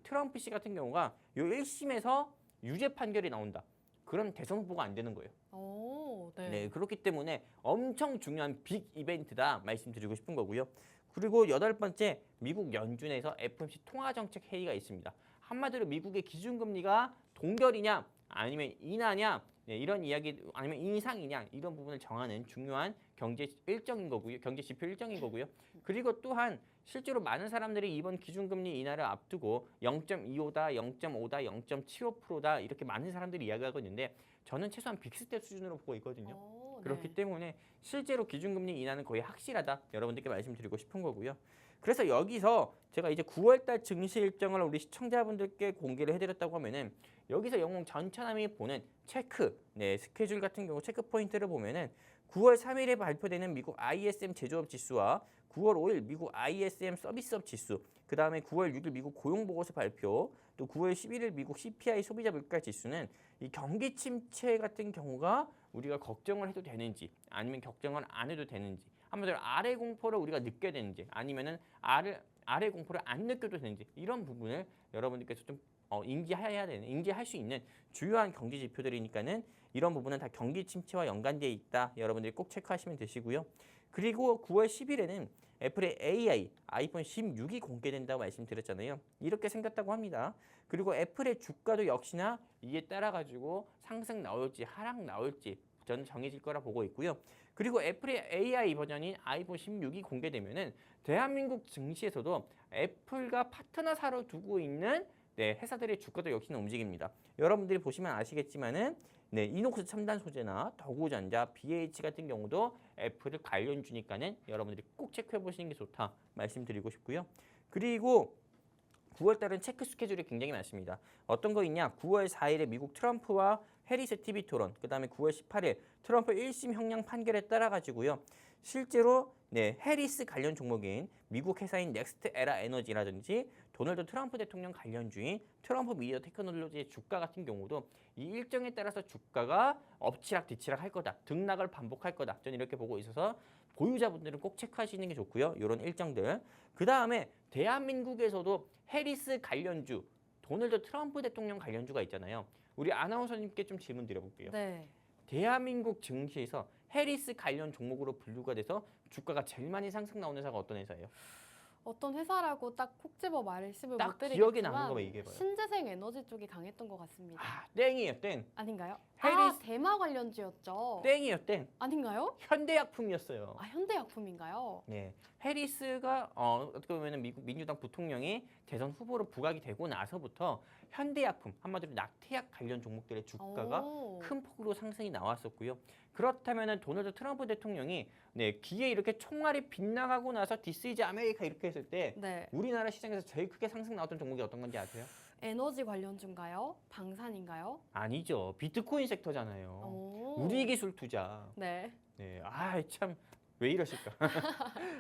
트럼프 씨 같은 경우가 이 1심에서 유죄 판결이 나온다. 그럼 대선 후보가 안 되는 거예요. 오, 네. 그렇기 때문에 엄청 중요한 빅 이벤트다 말씀드리고 싶은 거고요. 그리고 8번째 미국 연준에서 FOMC 통화정책 회의가 있습니다. 한마디로 미국의 기준금리가 동결이냐 아니면 인하냐 이런 이야기 아니면 인상이냐 이런 부분을 정하는 중요한 경제 일정인 거고요. 경제 지표 일정인 거고요. 그리고 또한 실제로 많은 사람들이 이번 기준금리 인하를 앞두고 0.25다, 0.5다, 0.75%다 이렇게 많은 사람들이 이야기하고 있는데 저는 최소한 빅스텝 수준으로 보고 있거든요. 오, 그렇기 네. 때문에 실제로 기준금리 인하는 거의 확실하다 여러분들께 말씀드리고 싶은 거고요. 그래서 여기서 제가 이제 9월달 증시 일정을 우리 시청자분들께 공개를 해드렸다고 하면은 여기서 영웅 전천함이 보는 체크, 스케줄 같은 경우 체크 포인트를 보면은 9월 3일에 발표되는 미국 ISM 제조업 지수와 9월 5일 미국 ISM 서비스업 지수, 그 다음에 9월 6일 미국 고용보고서 발표, 또 9월 11일 미국 CPI 소비자 물가 지수는 이 경기 침체 같은 경우가 우리가 걱정을 해도 되는지 아니면 걱정을 안 해도 되는지 한마디로 아래 공포를 우리가 느껴야 되는지 아니면은 아래 공포를 안 느껴도 되는지 이런 부분을 여러분들께서 좀 인지할 수 있는 주요한 경제 지표들이니까는 이런 부분은 다 경기 침체와 연관되어 있다. 여러분들이 꼭 체크하시면 되시고요. 그리고 9월 10일에는 애플의 AI 아이폰 16이 공개된다고 말씀드렸잖아요. 이렇게 생겼다고 합니다. 그리고 애플의 주가도 역시나 이에 따라 가지고 상승 나올지 하락 나올지 저는 정해질 거라 보고 있고요. 그리고 애플의 AI 버전인 아이폰 16이 공개되면은 대한민국 증시에서도 애플과 파트너사로 두고 있는 회사들의 주가도 역시나 움직입니다. 여러분들이 보시면 아시겠지만은 이녹스 첨단 소재나 더구전자, BH 같은 경우도 애플을 관련주니까는 여러분들이 꼭 체크해 보시는 게 좋다 말씀드리고 싶고요. 그리고 9월 달은 체크 스케줄이 굉장히 많습니다. 어떤 거 있냐? 9월 4일에 미국 트럼프와 해리스 TV 토론, 그다음에 9월 18일 트럼프 1심 형량 판결에 따라 가지고요. 실제로 해리스 관련 종목인 미국 회사인 넥스트 에라 에너지라든지 도널드 트럼프 대통령 관련주인 트럼프 미디어 테크놀로지의 주가 같은 경우도 이 일정에 따라서 주가가 엎치락 뒤치락 할 거다, 등락을 반복할 거다. 저는 이렇게 보고 있어서 보유자분들은 꼭 체크하시는 게 좋고요. 이런 일정들. 그 다음에 대한민국에서도 해리스 관련주, 도널드 트럼프 대통령 관련주가 있잖아요. 우리 아나운서님께 좀 질문 드려볼게요. 네. 대한민국 증시에서 해리스 관련 종목으로 분류가 돼서 주가가 제일 많이 상승 나오는 회사가 어떤 회사예요? 어떤 회사라고 딱 콕 집어 말씀을 딱 못 드리겠지만 기억에 남는 거만 얘기해봐요. 신재생 에너지 쪽이 강했던 것 같습니다. 아, 땡이에요, 땡. 아닌가요? 해리스- 대마 관련주였죠. 땡이에요, 땡. 아닌가요? 현대약품이었어요. 현대약품인가요? 네, 해리스가 어떻게 보면 미국 민주당 부통령이 대선 후보로 부각이 되고 나서부터 현대약품, 한마디로 낙태약 관련 종목들의 주가가 오. 큰 폭으로 상승이 나왔었고요. 그렇다면 도널드 트럼프 대통령이 기에 이렇게 총알이 빗나가고 나서 디스 이즈 아메리카 이렇게 했을 때 네. 우리나라 시장에서 제일 크게 상승 나왔던 종목이 어떤 건지 아세요? 에너지 관련주인가요? 방산인가요? 아니죠. 비트코인 섹터잖아요. 오. 우리 기술 투자. 네. 네, 참 왜 이러실까?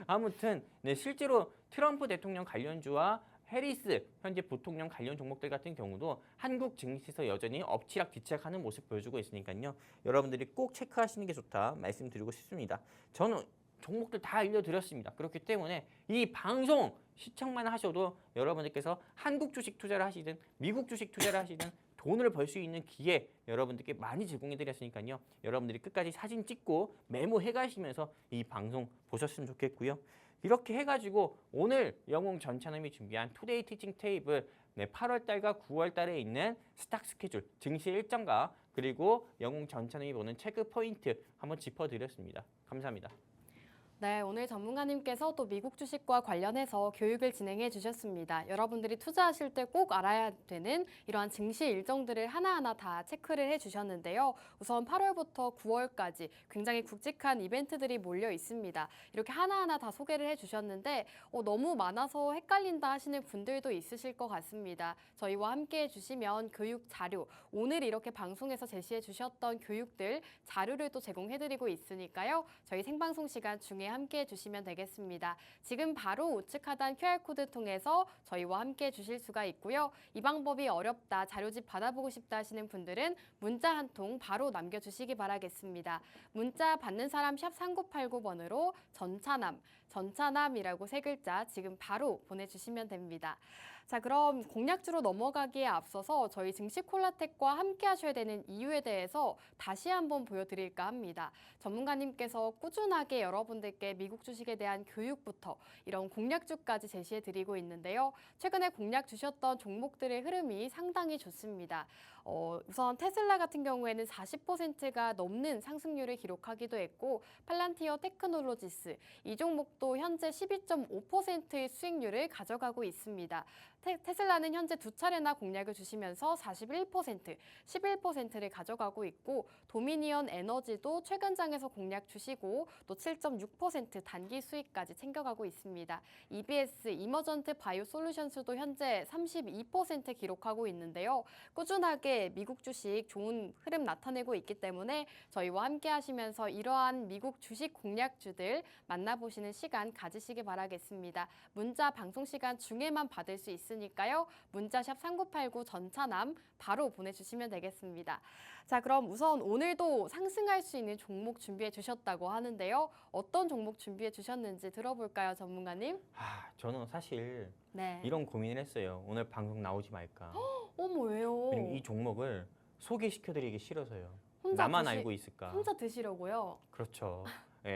아무튼 실제로 트럼프 대통령 관련주와 해리스 현재 부통령 관련 종목들 같은 경우도 한국 증시에서 여전히 엎치락 뒤치락하는 모습 보여주고 있으니까요. 여러분들이 꼭 체크하시는 게 좋다 말씀드리고 싶습니다. 저는 종목들 다 알려드렸습니다. 그렇기 때문에 이 방송 시청만 하셔도 여러분들께서 한국 주식 투자를 하시든 미국 주식 투자를 하시든 돈을 벌 수 있는 기회 여러분들께 많이 제공해 드렸으니까요. 여러분들이 끝까지 사진 찍고 메모해 가시면서 이 방송 보셨으면 좋겠고요. 이렇게 해가지고 오늘 영웅 전찬음이 준비한 투데이 티칭 테이블 8월 달과 9월 달에 있는 스탁 스케줄, 증시 일정과 그리고 영웅 전찬음이 보는 체크 포인트 한번 짚어드렸습니다. 감사합니다. 네, 오늘 전문가님께서 또 미국 주식과 관련해서 교육을 진행해 주셨습니다. 여러분들이 투자하실 때 꼭 알아야 되는 이러한 증시 일정들을 하나하나 다 체크를 해 주셨는데요. 우선 8월부터 9월까지 굉장히 굵직한 이벤트들이 몰려 있습니다. 이렇게 하나하나 다 소개를 해 주셨는데 너무 많아서 헷갈린다 하시는 분들도 있으실 것 같습니다. 저희와 함께 해 주시면 교육 자료, 오늘 이렇게 방송에서 제시해 주셨던 교육들 자료를 또 제공해 드리고 있으니까요. 저희 생방송 시간 중에 함께 해주시면 되겠습니다. 지금 바로 우측 하단 QR코드 통해서 저희와 함께 해주실 수가 있고요. 이 방법이 어렵다, 자료집 받아보고 싶다 하시는 분들은 문자 한 통 바로 남겨주시기 바라겠습니다. 문자 받는 사람 샵 3989번으로 전차남이라고 3글자 지금 바로 보내주시면 됩니다. 자, 그럼 공략주로 넘어가기에 앞서서 저희 증시콜라텍과 함께 하셔야 되는 이유에 대해서 다시 한번 보여드릴까 합니다. 전문가님께서 꾸준하게 여러분들께 미국 주식에 대한 교육부터 이런 공략주까지 제시해드리고 있는데요. 최근에 공략 주셨던 종목들의 흐름이 상당히 좋습니다. 우선 테슬라 같은 경우에는 40%가 넘는 상승률을 기록하기도 했고 팔란티어 테크놀로지스 이 종목도 현재 12.5%의 수익률을 가져가고 있습니다. 테슬라는 현재 2차례나 공략을 주시면서 41%, 11%를 가져가고 있고 도미니언 에너지도 최근 장에서 공략 주시고 또 7.6% 단기 수익까지 챙겨가고 있습니다. EBS, 이머전트 바이오 솔루션스도 현재 32% 기록하고 있는데요. 꾸준하게 미국 주식 좋은 흐름 나타내고 있기 때문에 저희와 함께 하시면서 이러한 미국 주식 공략주들 만나보시는 시간 가지시기 바라겠습니다. 문자 방송 시간 중에만 받을 수 있으니까요. 문자샵 3989 전차남 바로 보내주시면 되겠습니다. 자, 그럼 우선 오늘도 상승할 수 있는 종목 준비해 주셨다고 하는데요. 어떤 종목 준비해 주셨는지 들어볼까요, 전문가님? 저는 사실 네. 이런 고민을 했어요. 오늘 방송 나오지 말까. 어머, 왜요? 왜냐면 이 종목을 소개시켜드리기 싫어서요. 혼자 나만 알고 있을까. 혼자 드시려고요? 그렇죠.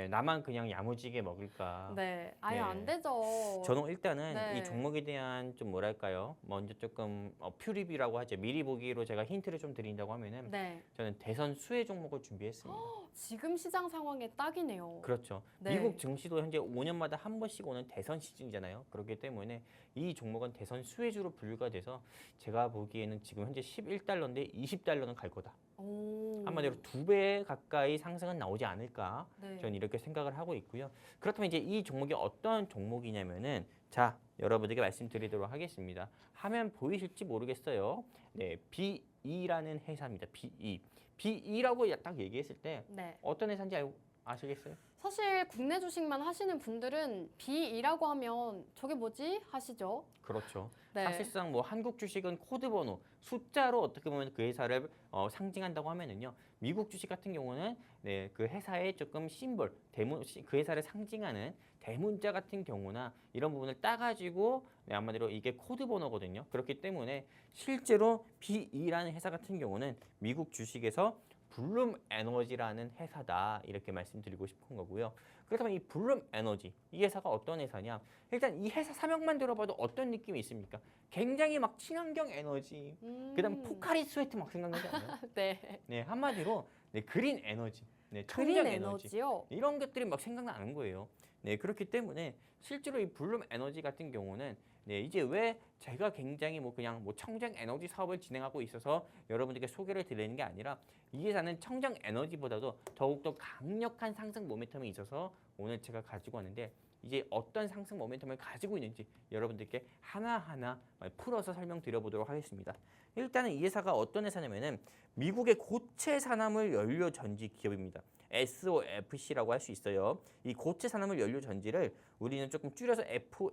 나만 그냥 야무지게 먹을까. 네, 아예 네. 안 되죠. 저는 일단은 네. 이 종목에 대한 좀 뭐랄까요, 먼저 조금 퓨리뷰라고 하죠. 미리 보기로 제가 힌트를 좀 드린다고 하면은 네, 저는 대선 수혜 종목을 준비했습니다. 지금 시장 상황에 딱이네요. 그렇죠. 네. 미국 증시도 현재 5년마다 한 번씩 오는 대선 시즌이잖아요. 그렇기 때문에 이 종목은 대선 수혜주로 분류가 돼서 제가 보기에는 지금 현재 11달러인데 20달러는 갈 거다. 오. 한마디로 2배 가까이 상승은 나오지 않을까. 네. 저는 이렇게 생각을 하고 있고요. 그렇다면 이제 이 종목이 어떤 종목이냐면은 자, 여러분들께 말씀드리도록 하겠습니다. 화면 보이실지 모르겠어요. 네, BE라는 회사입니다. BE. BE라고 딱 얘기했을 때 네. 어떤 회사인지 아시겠어요? 사실 국내 주식만 하시는 분들은 BE라고 하면 저게 뭐지 하시죠? 그렇죠. 네. 사실상 뭐 한국 주식은 코드 번호, 숫자로 어떻게 보면 그 회사를 상징한다고 하면은요. 미국 주식 같은 경우는 네, 그 회사의 조금 심볼, 그 회사를 상징하는 대문자 같은 경우나 이런 부분을 따가지고 네, 한마디로 이게 코드 번호거든요. 그렇기 때문에 실제로 BE라는 회사 같은 경우는 미국 주식에서 블룸 에너지라는 회사다 이렇게 말씀드리고 싶은 거고요. 그렇다면 이 블룸 에너지 이 회사가 어떤 회사냐? 일단 이 회사 사명만 들어봐도 어떤 느낌이 있습니까? 굉장히 막 친환경 에너지, 그다음 포카리 스웨트 막 생각나지 않나요? 네. 네, 한마디로 네, 그린 에너지, 네, 그린 청정 에너지 에너지요? 이런 것들이 막 생각나는 거예요. 네, 그렇기 때문에 실제로 이 블룸 에너지 같은 경우는 네, 이제 왜 제가 굉장히 뭐 그냥 뭐 청정 에너지 사업을 진행하고 있어서 여러분들께 소개를 드리는 게 아니라 이 회사는 청정 에너지보다도 더욱더 강력한 상승 모멘텀이 있어서 오늘 제가 가지고 왔는데 이제 어떤 상승 모멘텀을 가지고 있는지 여러분들께 하나하나 풀어서 설명드려보도록 하겠습니다. 일단은 이 회사가 어떤 회사냐면은 미국의 고체 산화물 연료 전지 기업입니다. SOFC라고 할 수 있어요. 이 고체 산화물 연료 전지를 우리는 조금 줄여서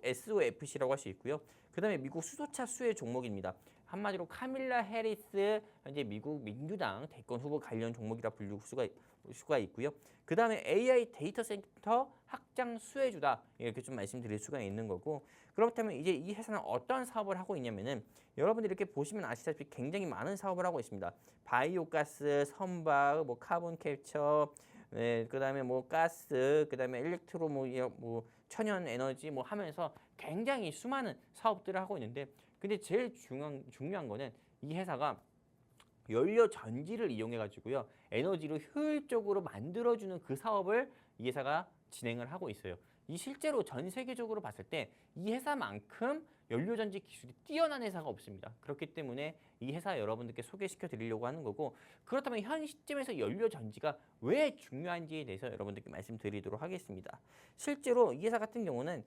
SOFC라고 할 수 있고요. 그다음에 미국 수소차 수혜 종목입니다. 한마디로 카밀라 해리스 현재 미국 민주당 대권 후보 관련 종목이라 불릴 수가 있고요. 그다음에 AI 데이터 센터 확장 수혜주다 이렇게 좀 말씀드릴 수가 있는 거고 그렇다면 이제 이 회사는 어떤 사업을 하고 있냐면은 여러분들이 이렇게 보시면 아시다시피 굉장히 많은 사업을 하고 있습니다. 바이오가스, 선박, 뭐 카본 캡처, 네, 그다음에 뭐 가스, 그다음에 일렉트로 뭐 천연 에너지 뭐 하면서 굉장히 수많은 사업들을 하고 있는데 근데 제일 중요한 거는 이 회사가 연료 전지를 이용해 가지고요. 에너지를 효율적으로 만들어주는 그 사업을 이 회사가 진행을 하고 있어요. 이 실제로 전 세계적으로 봤을 때 이 회사만큼 연료전지 기술이 뛰어난 회사가 없습니다. 그렇기 때문에 이 회사 여러분들께 소개시켜 드리려고 하는 거고 그렇다면 현 시점에서 연료전지가 왜 중요한지에 대해서 여러분들께 말씀드리도록 하겠습니다. 실제로 이 회사 같은 경우는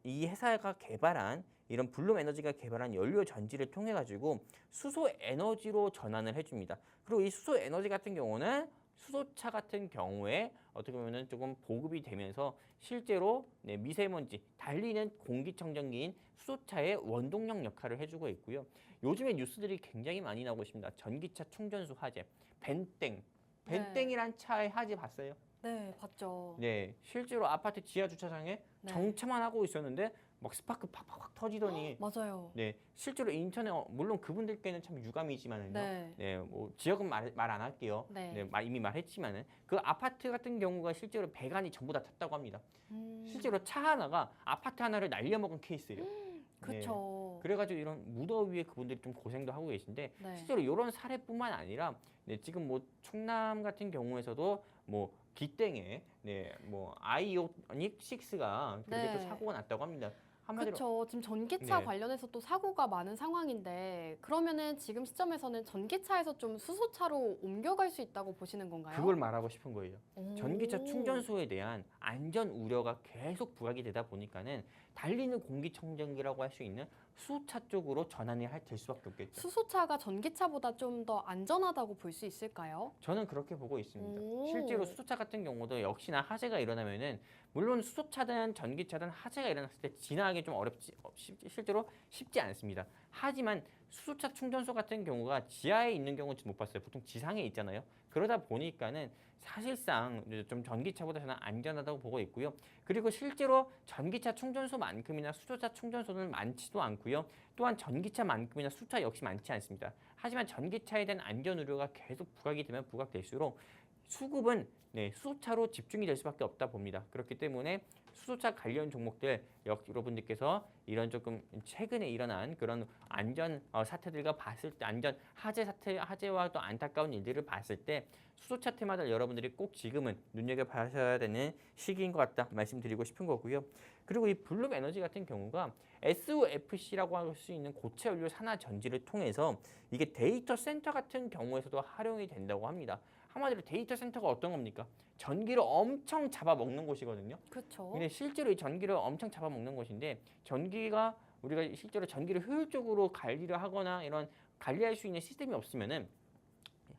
이 회사가 개발한 이런 블룸 에너지가 개발한 연료 전지를 통해 가지고 수소 에너지로 전환을 해줍니다. 그리고 이 수소 에너지 같은 경우는 수소차 같은 경우에 어떻게 보면은 조금 보급이 되면서 실제로 네, 미세먼지 달리는 공기청정기인 수소차의 원동력 역할을 해주고 있고요. 요즘에 뉴스들이 굉장히 많이 나오고 있습니다. 전기차 충전소 화재, 벤땡이란 차의 화재 봤어요? 네, 봤죠. 네, 실제로 아파트 지하 주차장에 네. 정차만 하고 있었는데 막 스파크 팍팍팍 터지더니 맞아요. 네, 실제로 인천에 물론 그분들께는 참 유감이지만은요. 네. 네, 뭐 지역은 말 안 할게요. 네. 네, 이미 말했지만은 그 아파트 같은 경우가 실제로 배관이 전부 다 탔다고 합니다. 실제로 차 하나가 아파트 하나를 날려먹은 케이스예요. 그렇죠. 그래가지고 이런 무더위에 그분들이 좀 고생도 하고 계신데 네. 실제로 이런 사례뿐만 아니라 네, 지금 뭐 충남 같은 경우에서도 뭐 기땡에 네, 뭐 아이오닉 6가 그렇게 또 네. 사고가 났다고 합니다. 한마디로 그렇죠. 지금 전기차 네. 관련해서 또 사고가 많은 상황인데 그러면은 지금 시점에서는 전기차에서 좀 수소차로 옮겨갈 수 있다고 보시는 건가요? 그걸 말하고 싶은 거예요. 오. 전기차 충전소에 대한 안전 우려가 계속 부각이 되다 보니까는 달리는 공기청정기라고 할 수 있는 수소차 쪽으로 전환이 될 수밖에 없겠죠. 수소차가 전기차보다 좀 더 안전하다고 볼 수 있을까요? 저는 그렇게 보고 있습니다. 오. 실제로 수소차 같은 경우도 역시나 화재가 일어나면은 물론 수소차든 전기차든 화재가 일어났을 때 진화하기 좀 실제로 쉽지 않습니다. 하지만 수소차 충전소 같은 경우가 지하에 있는 경우는 못 봤어요. 보통 지상에 있잖아요. 그러다 보니까는 사실상 좀 전기차보다 저는 안전하다고 보고 있고요. 그리고 실제로 전기차 충전소만큼이나 수소차 충전소는 많지도 않고요. 또한 전기차만큼이나 수소차 역시 많지 않습니다. 하지만 전기차에 대한 안전 우려가 계속 부각이 되면 부각될수록 수급은 네, 수소차로 집중이 될 수밖에 없다 봅니다. 그렇기 때문에 수소차 관련 종목들 여러분들께서 이런 조금 최근에 일어난 그런 안전 사태들과 봤을 때 화재와 또 안타까운 일들을 봤을 때 수소차 테마들 여러분들이 꼭 지금은 눈여겨봐야 되는 시기인 것 같다 말씀드리고 싶은 거고요. 그리고 이 블룸 에너지 같은 경우가 SOFC라고 할 수 있는 고체 연료 산화 전지를 통해서 이게 데이터 센터 같은 경우에서도 활용이 된다고 합니다. 한마디로 데이터 센터가 어떤 겁니까? 전기를 엄청 잡아먹는 곳이거든요. 그렇죠. 근데 실제로 이 전기를 엄청 잡아먹는 곳인데 전기가 우리가 실제로 전기를 효율적으로 관리를 하거나 이런 관리할 수 있는 시스템이 없으면은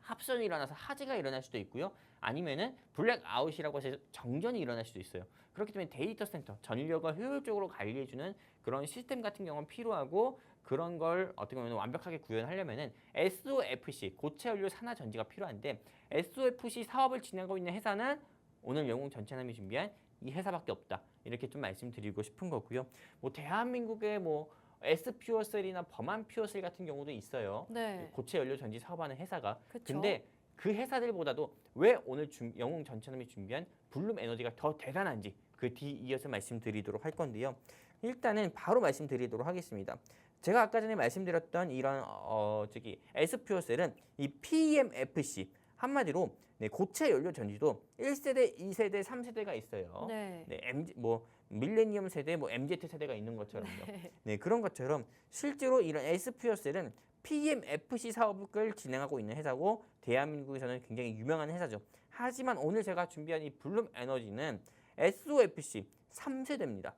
합선이 일어나서 화재가 일어날 수도 있고요. 아니면은 블랙아웃이라고 해서 정전이 일어날 수도 있어요. 그렇기 때문에 데이터 센터, 전력을 효율적으로 관리해주는 그런 시스템 같은 경우는 필요하고 그런 걸 어떻게 보면 완벽하게 구현하려면은 SOFC, 고체 연료 산화 전지가 필요한데 SOFC 사업을 진행하고 있는 회사는 오늘 영웅 전체남이 준비한 이 회사밖에 없다. 이렇게 좀 말씀드리고 싶은 거고요. 뭐 대한민국의 뭐 S퓨어셀이나 범한 퓨어셀 같은 경우도 있어요. 네. 고체 연료 전지 사업하는 회사가. 그쵸. 근데 그 회사들보다도 왜 오늘 영웅 전체남이 준비한 블룸 에너지가 더 대단한지 그 뒤 이어서 말씀드리도록 할 건데요. 일단은 바로 말씀드리도록 하겠습니다. 제가 아까 전에 말씀드렸던 이런 S퓨어셀은 이 PEMFC 한마디로 고체 연료 전지도 1세대, 2세대, 3세대가 있어요. 네. MZ, 뭐 밀레니엄 세대, 뭐 MZ 세대가 있는 것처럼요. 네, 그런 것처럼 실제로 이런 S퓨어셀은 PEMFC 사업을 진행하고 있는 회사고 대한민국에서는 굉장히 유명한 회사죠. 하지만 오늘 제가 준비한 이 블룸 에너지는 SOFC 3세대입니다.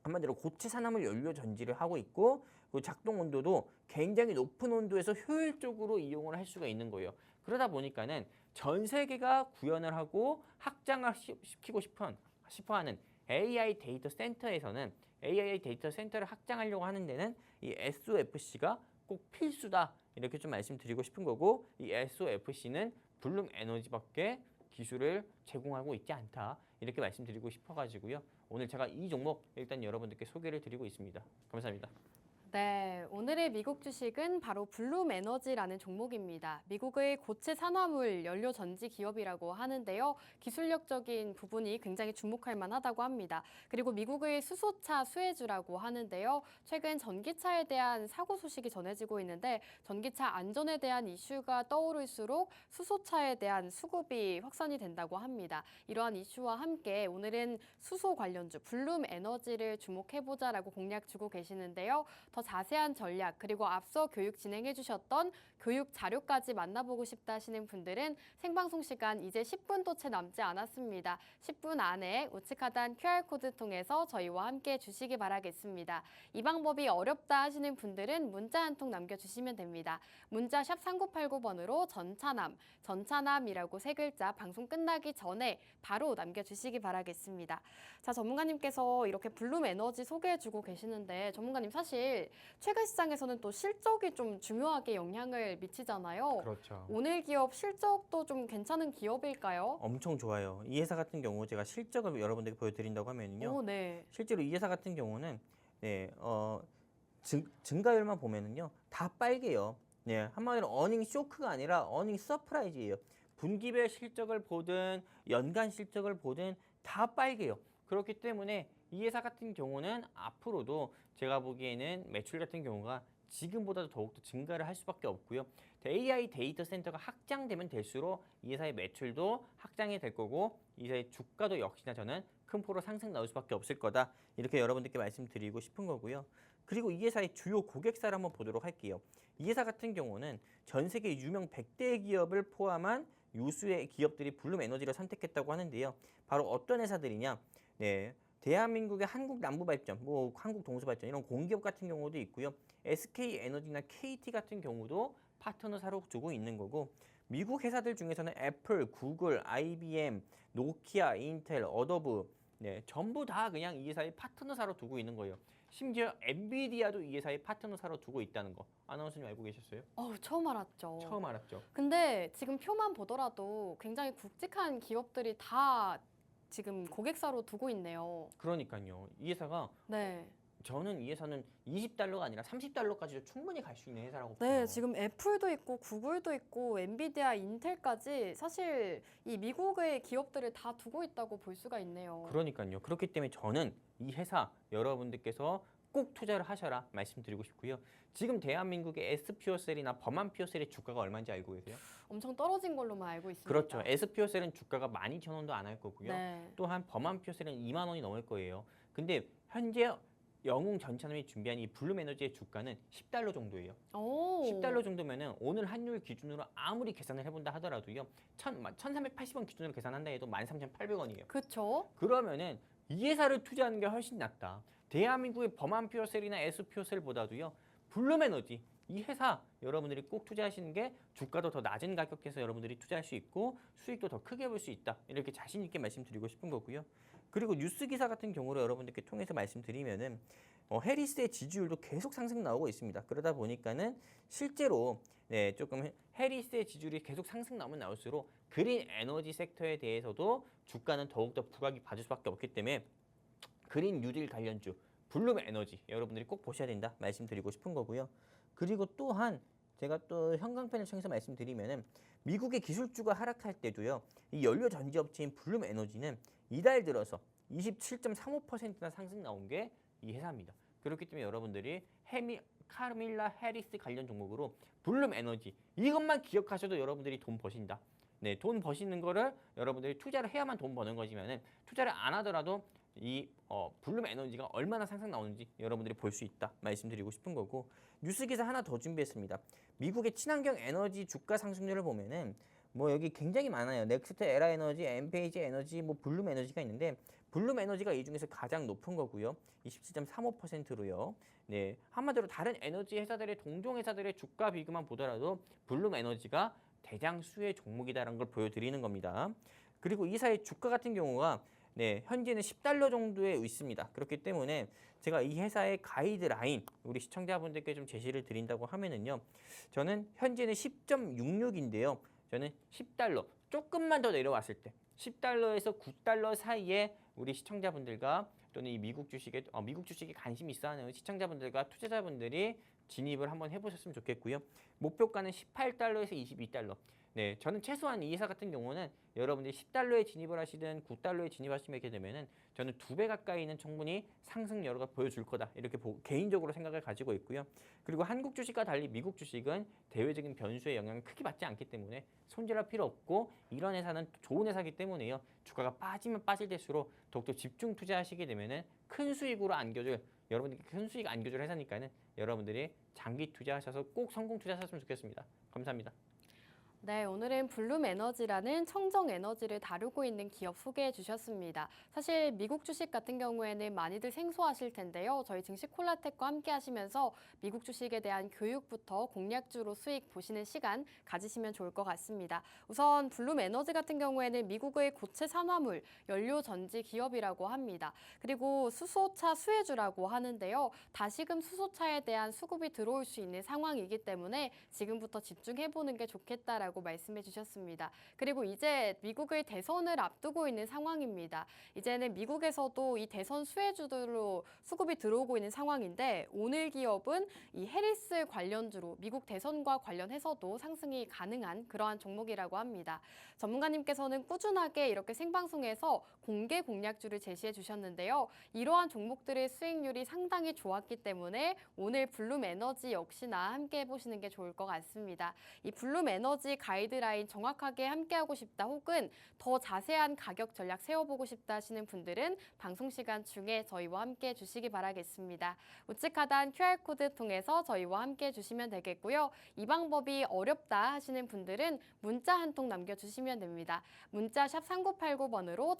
한마디로 고체 산화물 연료 전지를 하고 있고 그 작동 온도도 굉장히 높은 온도에서 효율적으로 이용을 할 수가 있는 거예요. 그러다 보니까는 전 세계가 구현을 하고 확장을 시키고 싶어하는 AI 데이터 센터에서는 AI 데이터 센터를 확장하려고 하는 데는 이 SOFC가 꼭 필수다. 이렇게 좀 말씀드리고 싶은 거고 이 SOFC는 블룸 에너지밖에 기술을 제공하고 있지 않다. 이렇게 말씀드리고 싶어가지고요. 오늘 제가 이 종목 일단 여러분들께 소개를 드리고 있습니다. 감사합니다. 네, 오늘의 미국 주식은 바로 블룸 에너지라는 종목입니다. 미국의 고체 산화물 연료 전지 기업이라고 하는데요. 기술력적인 부분이 굉장히 주목할 만하다고 합니다. 그리고 미국의 수소차 수혜주라고 하는데요. 최근 전기차에 대한 사고 소식이 전해지고 있는데 전기차 안전에 대한 이슈가 떠오를수록 수소차에 대한 수급이 확산이 된다고 합니다. 이러한 이슈와 함께 오늘은 수소 관련주 블룸 에너지를 주목해보자라고 공략 주고 계시는데요. 더 자세한 전략 그리고 앞서 교육 진행해 주셨던 교육 자료까지 만나보고 싶다 하시는 분들은 생방송 시간 이제 10분도 채 남지 않았습니다. 10분 안에 우측 하단 QR코드 통해서 저희와 함께 주시기 바라겠습니다. 이 방법이 어렵다 하시는 분들은 문자 한 통 남겨주시면 됩니다. 문자 샵 3989번으로 전차남이라고 세 글자 방송 끝나기 전에 바로 남겨주시기 바라겠습니다. 자, 전문가님께서 이렇게 블룸 에너지 소개해주고 계시는데 전문가님 사실 최근 시장에서는 또 실적이 좀 중요하게 영향을 미치잖아요. 그렇죠. 오늘 기업 실적도 좀 괜찮은 기업일까요? 엄청 좋아요. 이 회사 같은 경우 제가 실적을 여러분들께 보여드린다고 하면요. 오, 네. 실제로 이 회사 같은 경우는 증가율만 보면은요 다 빨개요. 네, 한마디로 어닝 쇼크가 아니라 어닝 서프라이즈예요. 분기별 실적을 보든 연간 실적을 보든 다 빨개요. 그렇기 때문에 이 회사 같은 경우는 앞으로도 제가 보기에는 매출 같은 경우가 지금보다도 더욱더 증가를 할 수밖에 없고요. AI 데이터 센터가 확장되면 될수록 이 회사의 매출도 확장이 될 거고 이 회사의 주가도 역시나 저는 큰 폭으로 상승 나올 수밖에 없을 거다. 이렇게 여러분들께 말씀드리고 싶은 거고요. 그리고 이 회사의 주요 고객사를 한번 보도록 할게요. 이 회사 같은 경우는 전 세계 유명 100대 기업을 포함한 유수의 기업들이 블룸 에너지를 선택했다고 하는데요. 바로 어떤 회사들이냐? 네. 대한민국의 한국남부발전, 뭐 한국동수발전 이런 공기업 같은 경우도 있고요. SK에너지나 KT 같은 경우도 파트너사로 두고 있는 거고 미국 회사들 중에서는 애플, 구글, IBM, 노키아, 인텔, 어도브 네, 전부 다 그냥 이 회사의 파트너사로 두고 있는 거예요. 심지어 엔비디아도 이 회사의 파트너사로 두고 있다는 거. 아나운서님 알고 계셨어요? 처음 알았죠. 처음 알았죠. 근데 지금 표만 보더라도 굉장히 굵직한 기업들이 다 지금 고객사로 두고 있네요. 그러니까요. 이 회사가 네. 저는 이 회사는 20달러가 아니라 30달러까지도 충분히 갈 수 있는 회사라고 봐요. 네, 지금 애플도 있고 구글도 있고 엔비디아, 인텔까지 사실 이 미국의 기업들을 다 두고 있다고 볼 수가 있네요. 그러니까요. 그렇기 때문에 저는 이 회사 여러분들께서 꼭 투자를 하셔라 말씀드리고 싶고요. 지금 대한민국의 S퓨어셀이나 범한 퓨어셀의 주가가 얼마인지 알고 계세요? 엄청 떨어진 걸로만 알고 있습니다. 그렇죠. S퓨어셀은 주가가 12,000원도 안 할 거고요. 네. 또한 범한 퓨어셀은 2만 원이 넘을 거예요. 근데 현재 영웅 전차남이 준비한 이 블룸에너지의 주가는 10달러 정도예요. 오. 10달러 정도면은 오늘 환율 기준으로 아무리 계산을 해본다 하더라도요. 1380원 기준으로 계산한다 해도 13,800원이에요. 그쵸? 그러면은 이 회사를 투자하는 게 훨씬 낫다. 대한민국의 범한 퓨어셀이나 S퓨어셀보다도요. 블룸에너지 이 회사 여러분들이 꼭 투자하시는 게 주가도 더 낮은 가격에서 여러분들이 투자할 수 있고 수익도 더 크게 볼 수 있다. 이렇게 자신 있게 말씀드리고 싶은 거고요. 그리고 뉴스 기사 같은 경우로 여러분들께 통해서 말씀드리면은 해리스의 지지율도 계속 상승 나오고 있습니다. 그러다 보니까는 실제로 조금 해리스의 지지율이 계속 상승 나오면 나올수록 그린 에너지 섹터에 대해서도 주가는 더욱더 부각이 받을 수밖에 없기 때문에 그린 뉴딜 관련주 블룸 에너지 여러분들이 꼭 보셔야 된다 말씀드리고 싶은 거고요. 그리고 또한 제가 또 형광펜을 통해서 말씀드리면은 미국의 기술주가 하락할 때도요. 이 연료 전지 업체인 블룸 에너지는 이달 들어서 27.35%나 상승 나온 게 이 회사입니다. 그렇기 때문에 여러분들이 카밀라 해리스 관련 종목으로 블룸 에너지 이것만 기억하셔도 여러분들이 돈 버신다. 네, 돈 버시는 거를 여러분들이 투자를 해야만 돈 버는 거지만은 투자를 안 하더라도 이 블룸 에너지가 얼마나 상승 나오는지 여러분들이 볼 수 있다 말씀드리고 싶은 거고 뉴스 기사 하나 더 준비했습니다. 미국의 친환경 에너지 주가 상승률을 보면은 뭐 여기 굉장히 많아요. 넥스트 에라 에너지, 엠페이지 에너지, 뭐 블룸 에너지가 있는데 블룸 에너지가 이 중에서 가장 높은 거고요. 27.35%로요. 네, 한마디로 다른 에너지 회사들의 동종 회사들의 주가 비교만 보더라도 블룸 에너지가 대장수의 종목이다라는 걸 보여드리는 겁니다. 그리고 이 사의 주가 같은 경우가 현재는 10달러 정도에 있습니다. 그렇기 때문에 제가 이 회사의 가이드라인 우리 시청자분들께 좀 제시를 드린다고 하면은요. 저는 현재는 10.66인데요. 저는 10달러 조금만 더 내려왔을 때 10달러에서 9달러 사이에 우리 시청자분들과 또는 이 미국 주식에 관심 있어하는 시청자분들과 투자자분들이 진입을 한번 해보셨으면 좋겠고요. 목표가는 18달러에서 22달러. 네, 저는 최소한 이 회사 같은 경우는 여러분들이 10달러에 진입을 하시든 9달러에 진입하시게 되면은 저는 2배 가까이는 충분히 상승 여러가 보여줄 거다. 이렇게 개인적으로 생각을 가지고 있고요. 그리고 한국 주식과 달리 미국 주식은 대외적인 변수의 영향을 크게 받지 않기 때문에 손질할 필요 없고 이런 회사는 좋은 회사이기 때문에요. 주가가 빠지면 빠질 때수록 더욱더 집중 투자하시게 되면은 큰 수익으로 안겨줄 여러분들께 큰 수익 안겨줄 회사니까는 여러분들이 장기 투자하셔서 꼭 성공 투자하셨으면 좋겠습니다. 감사합니다. 네, 오늘은 블룸 에너지라는 청정 에너지를 다루고 있는 기업 소개해 주셨습니다. 사실 미국 주식 같은 경우에는 많이들 생소하실 텐데요. 저희 증시 콜라텍과 함께 하시면서 미국 주식에 대한 교육부터 공략주로 수익 보시는 시간 가지시면 좋을 것 같습니다. 우선 블룸 에너지 같은 경우에는 미국의 고체 산화물, 연료 전지 기업이라고 합니다. 그리고 수소차 수혜주라고 하는데요. 다시금 수소차에 대한 수급이 들어올 수 있는 상황이기 때문에 지금부터 집중해보는 게 좋겠다라고 말씀해 주셨습니다. 그리고 이제 미국의 대선을 앞두고 있는 상황입니다. 이제는 미국에서도 이 대선 수혜주들로 수급이 들어오고 있는 상황인데 오늘 기업은 이 해리스 관련주로 미국 대선과 관련해서도 상승이 가능한 그러한 종목이라고 합니다. 전문가님께서는 꾸준하게 이렇게 생방송에서 공개 공략주를 제시해 주셨는데요. 이러한 종목들의 수익률이 상당히 좋았기 때문에 오늘 블룸 에너지 역시나 함께 해보시는 게 좋을 것 같습니다. 이 블룸 에너지 가이드라인 정확하게 함께하고 싶다 혹은 더 자세한 가격 전략 세워보고 싶다 하시는 분들은 방송 시간 중에 저희와 함께 해주시기 바라겠습니다. 우측 하단 QR코드 통해서 저희와 함께 해주시면 되겠고요. 이 방법이 어렵다 하시는 분들은 문자 한 통 남겨주시면 됩니다. 문자 샵 3989번으로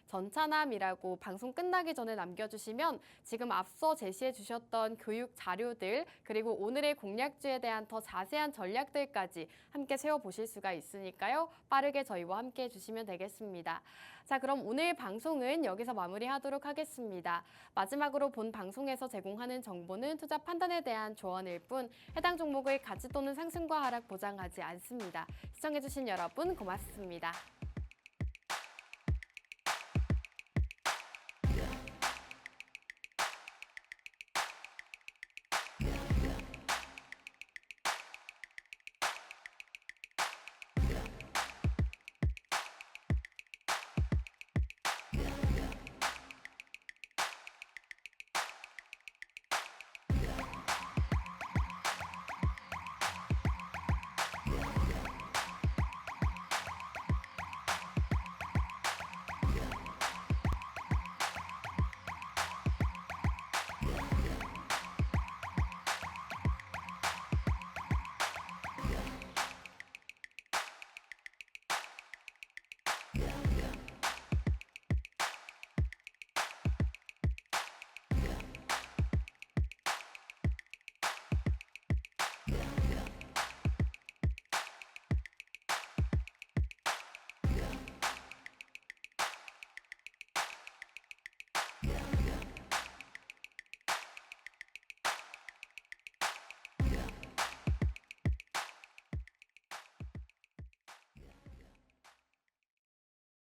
전차남이라고 방송 끝나기 전에 남겨주시면 지금 앞서 제시해 주셨던 교육 자료들 그리고 오늘의 공략주에 대한 더 자세한 전략들까지 함께 세워보실 수가 있으니까요. 빠르게 저희와 함께 해주시면 되겠습니다. 자, 그럼 오늘 방송은 여기서 마무리하도록 하겠습니다. 마지막으로 본 방송에서 제공하는 정보는 투자 판단에 대한 조언일 뿐 해당 종목의 가치 또는 상승과 하락 보장하지 않습니다. 시청해주신 여러분 고맙습니다.